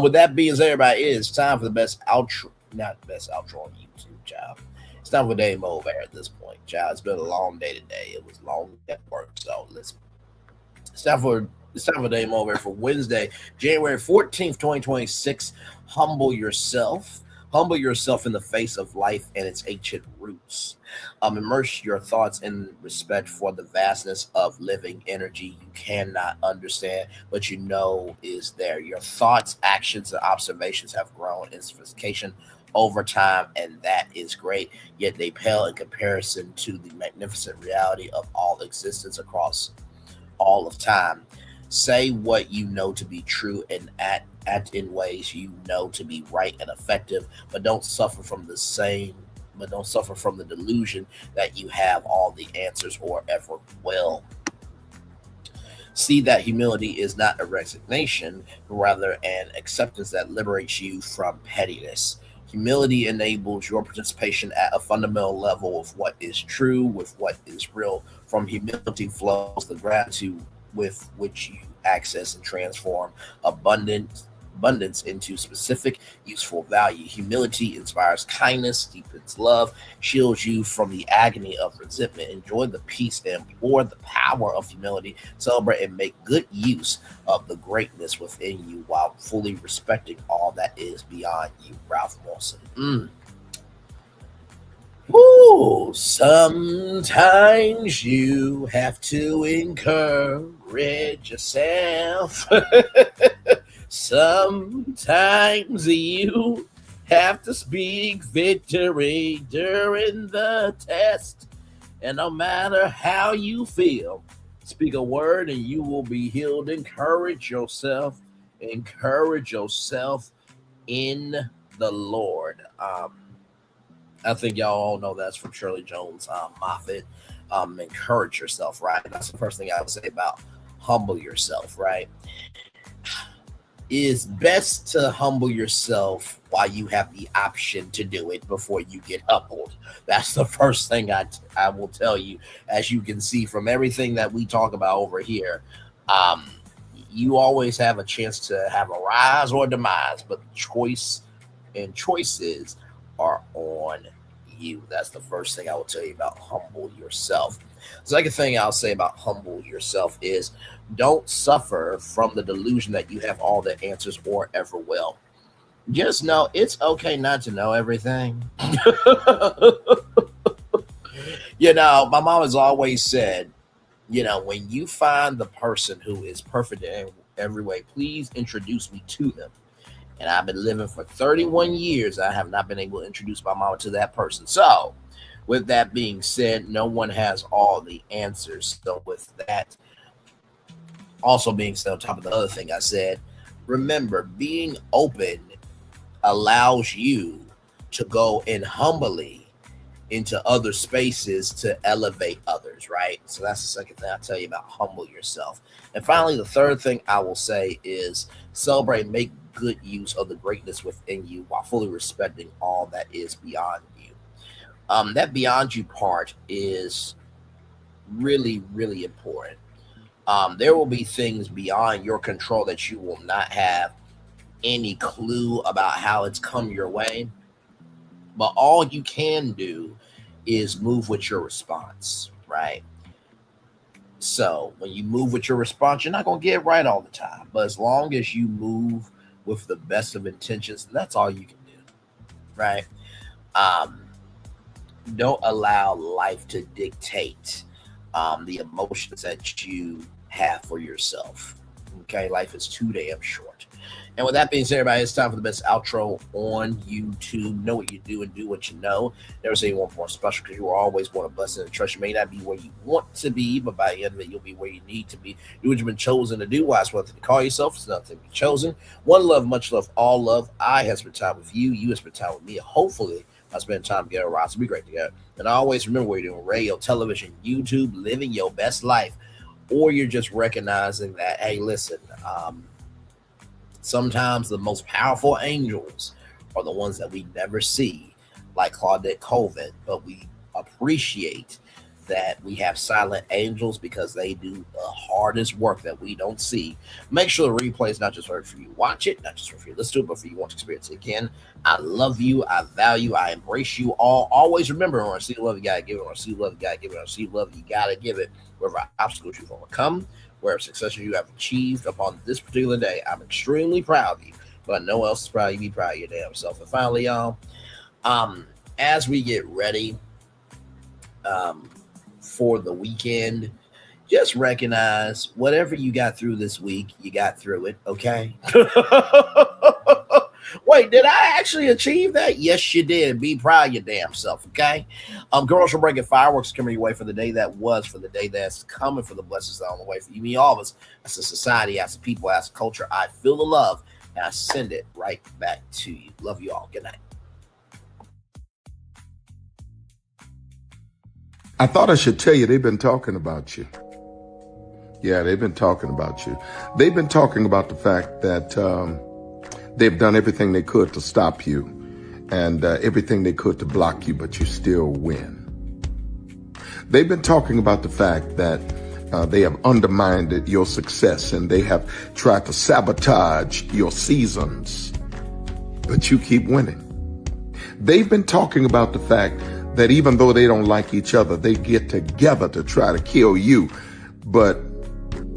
With that being said, everybody, it is time for the best outro. Not the best outro on YouTube, child. It's time for the Daily Motivator at this point, child. It's been a long day today. It was long at work, so let's It's time for day over for Wednesday, January 14th, 2026. Humble yourself. Humble yourself in the face of life and its ancient roots. Immerse your thoughts in respect for the vastness of living energy you cannot understand, but you know is there. Your thoughts, actions, and observations have grown in sophistication over time, and that is great. Yet they pale in comparison to the magnificent reality of all existence across all of time. Say what you know to be true and act in ways you know to be right and effective, but don't suffer from the delusion that you have all the answers or ever will. See that humility is not a resignation, but rather an acceptance that liberates you from pettiness. Humility enables your participation at a fundamental level of what is true with what is real. From humility flows the gratitude with which you access and transform abundance into specific, useful value. Humility inspires kindness, deepens love, shields you from the agony of resentment. Enjoy the peace and implore the power of humility. Celebrate and make good use of the greatness within you while fully respecting all that is beyond you. Ralph Wilson. Ooh, sometimes you have to encourage yourself. Sometimes you have to speak victory during the test. And no matter how you feel, speak a word and you will be healed. Encourage yourself. Encourage yourself in the Lord. I think y'all all know that's from Shirley Jones Moffat. Encourage yourself, right? That's the first thing I would say about humble yourself, right? It's best to humble yourself while you have the option to do it before you get humbled. That's the first thing I will tell you. As you can see from everything that we talk about over here, you always have a chance to have a rise or demise, but choices are on you. That's the first thing I will tell you about humble yourself. The second thing I'll say about humble yourself is don't suffer from the delusion that you have all the answers or ever will. Just know it's okay not to know everything. My mom has always said, when you find the person who is perfect in every way, please introduce me to them. And I've been living for 31 years. I have not been able to introduce my mama to that person. So, with that being said, no one has all the answers. So, with that also being said, on top of the other thing I said, remember, being open allows you to go in humbly into other spaces to elevate others, right? So that's the second thing I'll tell you about humble yourself. And finally, the third thing I will say is celebrate and make good use of the greatness within you while fully respecting all that is beyond you. That beyond you part is really, really important. There will be things beyond your control that you will not have any clue about how it's come your way. But all you can do is move with your response, right? So when you move with your response, you're not going to get it right all the time. But as long as you move with the best of intentions, that's all you can do, right? Don't allow life to dictate the emotions that you have for yourself. Okay, life is too damn short. And with that being said, everybody, it's time for the best outro on YouTube. Know what you do and do what you know. Never say you want more special, because you are always one of blessing and trust. You may not be where you want to be, but by the end of it, you'll be where you need to be. Do what you've been chosen to do. Why it's one thing to call yourself, it's nothing to be chosen. One love, much love, all love. I have spent time with you. You have spent time with me. Hopefully, I spend time together. Right, so be great together. And always remember, what you're doing: radio, television, YouTube, living your best life. Or you're just recognizing that, hey, listen, sometimes the most powerful angels are the ones that we never see, like Claudette Colvin, but we appreciate that we have silent angels because they do the hardest work that we don't see. Make sure the replay is not just for you to watch it, not just for you to listen to it, but for you want to experience it again. I love you. I value. I embrace you all. Always remember, when I see love, you gotta give it. When I see love, you gotta give it. When I see love, you gotta give it. Wherever obstacles you've overcome, whatever success you have achieved upon this particular day. I'm extremely proud of you, but no one else is proud of you. Be proud of your damn self. And finally, y'all, as we get ready for the weekend, just recognize whatever you got through this week, you got through it, okay? Wait, did I actually achieve that? Yes, you did. Be proud of your damn self, okay? Girls are breaking fireworks coming your way for the day that was, for the day that's coming, for the blessings that are on the way for you, me, all of us, as a society, as a people, as a culture. I feel the love, and I send it right back to you. Love you all. Good night. I thought I should tell you they've been talking about you. Yeah, they've been talking about you. They've been talking about the fact that they've done everything they could to stop you and everything they could to block you, but you still win. They've been talking about the fact that they have undermined your success and they have tried to sabotage your seasons, but you keep winning. They've been talking about the fact that even though they don't like each other, they get together to try to kill you, but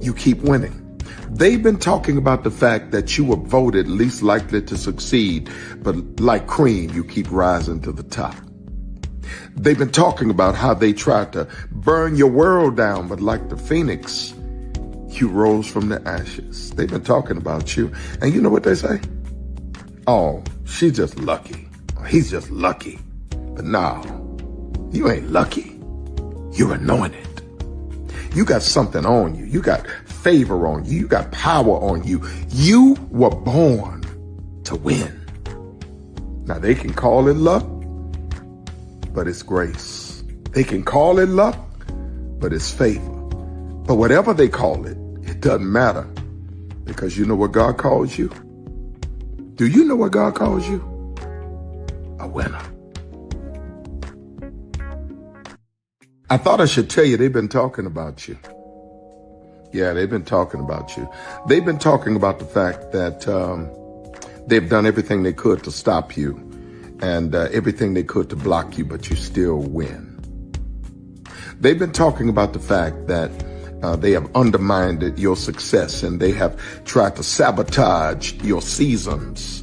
you keep winning. They've been talking about the fact that you were voted least likely to succeed, but like cream, you keep rising to the top. They've been talking about how they tried to burn your world down, but like the phoenix, you rose from the ashes. They've been talking about you. And you know what they say? Oh, she's just lucky. He's just lucky. But no, you ain't lucky. You're anointed. You got something on you. You got favor on you. You got power on you. You were born to win. Now they can call it luck, but it's grace. They can call it luck, but it's favor. But whatever they call it, it doesn't matter, because you know what God calls you? Do you know what God calls you? A winner. I thought I should tell you they've been talking about you. Yeah, they've been talking about you. They've been talking about the fact that they've done everything they could to stop you and everything they could to block you, but you still win. They've been talking about the fact that they have undermined your success and they have tried to sabotage your seasons,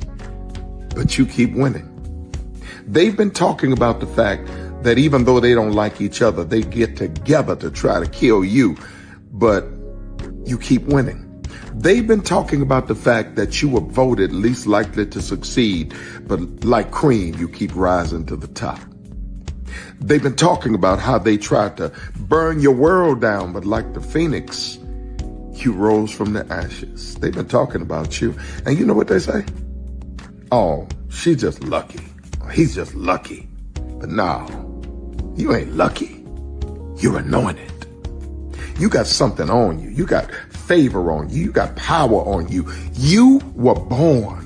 but you keep winning. They've been talking about the fact that even though they don't like each other, they get together to try to kill you, but you keep winning. They've been talking about the fact that you were voted least likely to succeed, but like cream, you keep rising to the top. They've been talking about how they tried to burn your world down, but like the phoenix, you rose from the ashes. They've been talking about you. And you know what they say? Oh, she's just lucky. He's just lucky. But no, you ain't lucky. You're anointed. You got something on you. You got favor on you. You got power on you. You were born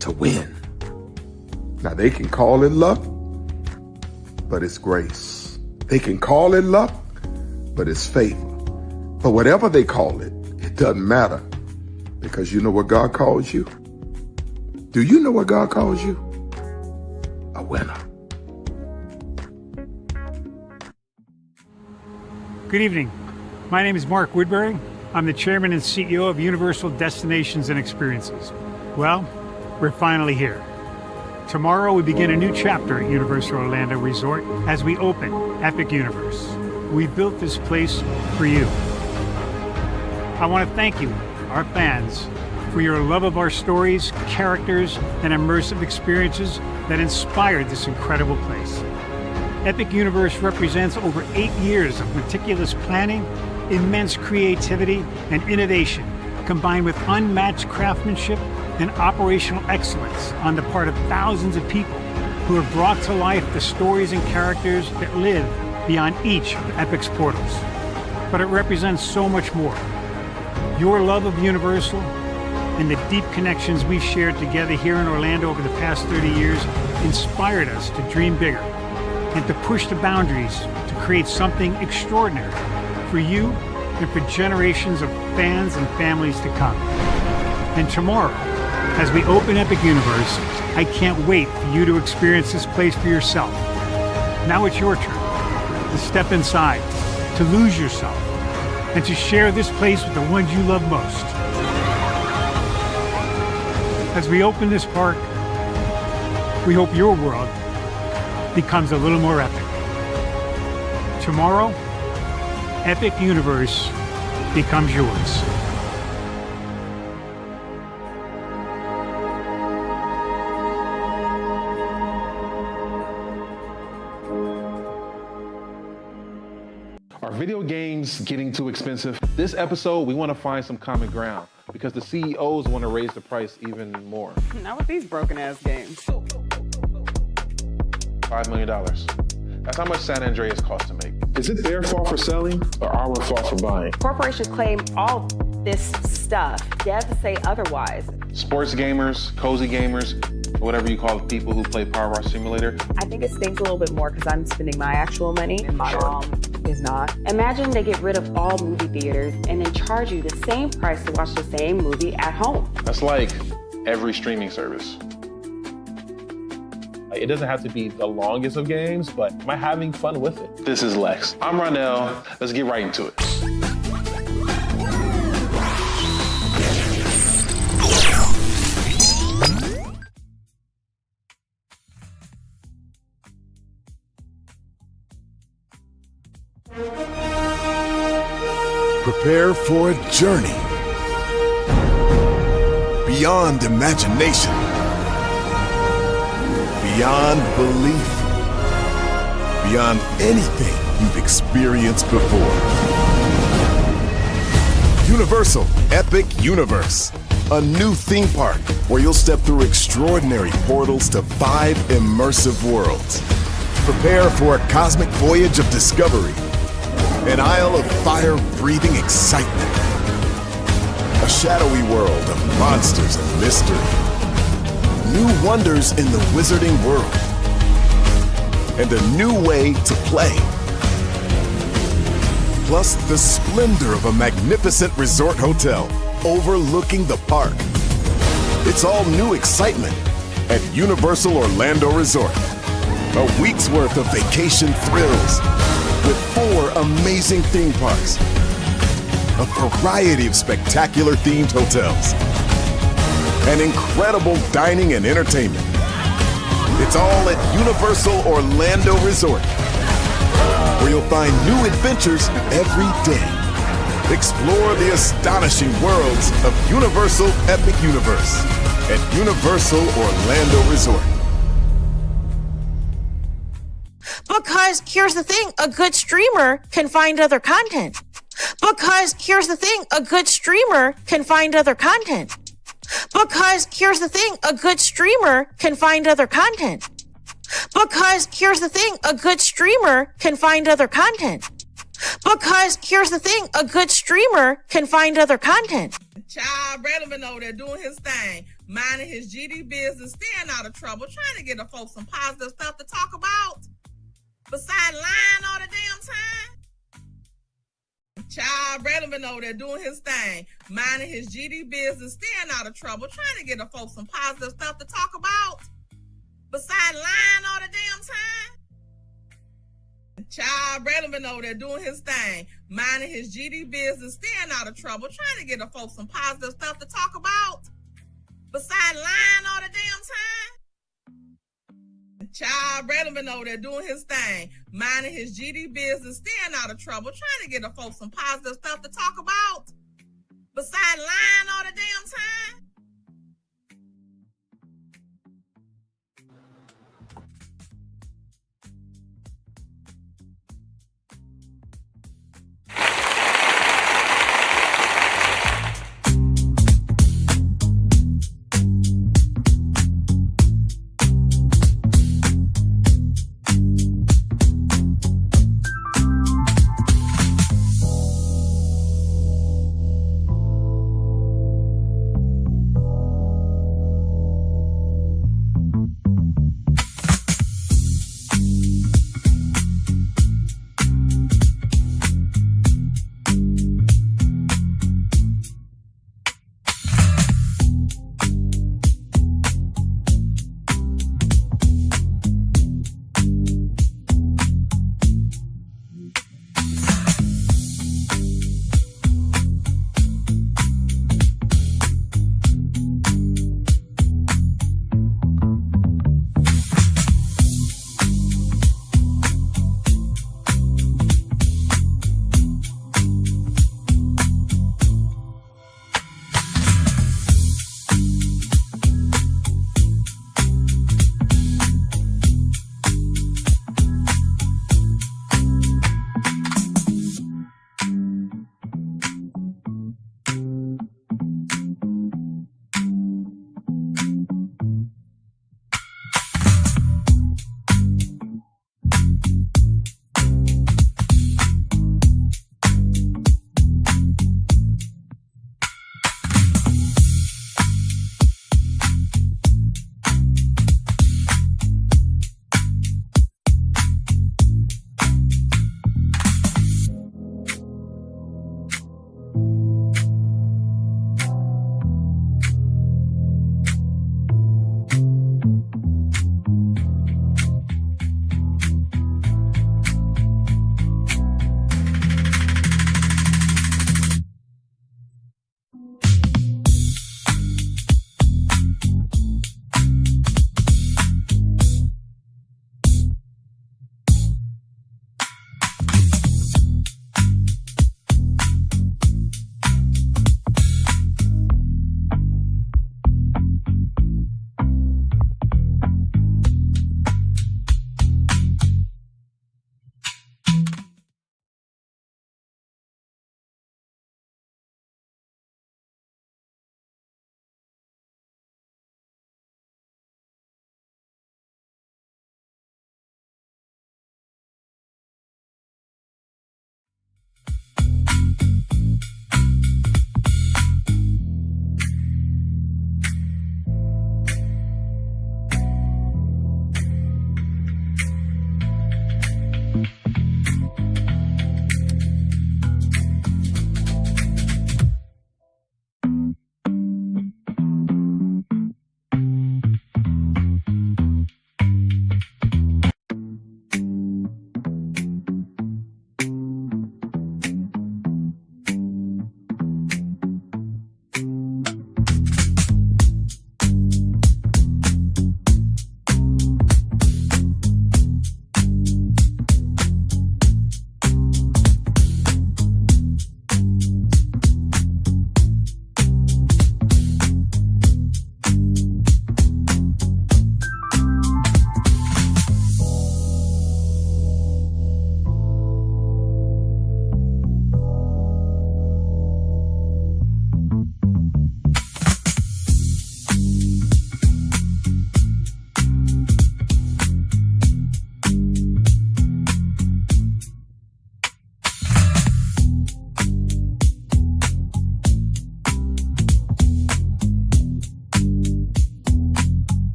to win. Now they can call it luck, but it's grace. They can call it luck, but it's favor. But whatever they call it, it doesn't matter, because you know what God calls you? Do you know what God calls you? A winner. Good evening. My name is Mark Woodbury. I'm the chairman and CEO of Universal Destinations and Experiences. Well, we're finally here. Tomorrow we begin a new chapter at Universal Orlando Resort as we open Epic Universe. We built this place for you. I want to thank you, our fans, for your love of our stories, characters, and immersive experiences that inspired this incredible place. Epic Universe represents over 8 years of meticulous planning, immense creativity, and innovation, combined with unmatched craftsmanship and operational excellence on the part of thousands of people who have brought to life the stories and characters that live beyond each of Epic's portals. But it represents so much more. Your love of Universal and the deep connections we've shared together here in Orlando over the past 30 years inspired us to dream bigger and to push the boundaries to create something extraordinary for you and for generations of fans and families to come. And tomorrow, as we open Epic Universe, I can't wait for you to experience this place for yourself. Now it's your turn to step inside, to lose yourself, and to share this place with the ones you love most. As we open this park, we hope your world becomes a little more epic. Tomorrow, Epic Universe becomes yours. Are video games getting too expensive? This episode, we want to find some common ground because the CEOs want to raise the price even more. Not with these broken ass games. $5 million. That's how much San Andreas costs to make. Is it their fault for selling or our fault for buying? Corporations claim all this stuff. Devs say otherwise. Sports gamers, cozy gamers, whatever you call the people who play Power Wash Simulator. I think it stings a little bit more because I'm spending my actual money and my mom is not. Imagine they get rid of all movie theaters and then charge you the same price to watch the same movie at home. That's like every streaming service. It doesn't have to be the longest of games, but am I having fun with it? This is Lex. I'm Ronell. Let's get right into it. Prepare for a journey beyond imagination, beyond belief, beyond anything you've experienced before. Universal Epic Universe, a new theme park where you'll step through extraordinary portals to 5 immersive worlds. Prepare for a cosmic voyage of discovery, an isle of fire-breathing excitement, a shadowy world of monsters and mystery, new wonders in the wizarding world, and a new way to play. Plus the splendor of a magnificent resort hotel overlooking the park. It's all new excitement at Universal Orlando Resort. A week's worth of vacation thrills with 4 amazing theme parks, a variety of spectacular themed hotels, and incredible dining and entertainment. It's all at Universal Orlando Resort, where you'll find new adventures every day. Explore the astonishing worlds of Universal Epic Universe at Universal Orlando Resort. Because here's the thing, a good streamer can find other content. Because here's the thing, a good streamer can find other content. Because here's the thing, a good streamer can find other content. Because here's the thing, a good streamer can find other content. Because here's the thing, a good streamer can find other content. Child Relevant over there doing his thing, minding his GD business, staying out of trouble, trying to get the folks some positive stuff to talk about. Besides lying all the damn time. Child Relevant over there doing his thing, minding his GD business, staying out of trouble, trying to get the folks some positive stuff to talk about. Besides lying all the damn time. Child Relevant over there doing his thing, minding his GD business, staying out of trouble, trying to get the folks some positive stuff to talk about. Besides lying all the damn time. Child Relevant over there doing his thing, minding his GD business, staying out of trouble, trying to get the folks some positive stuff to talk about. Besides lying all the damn time.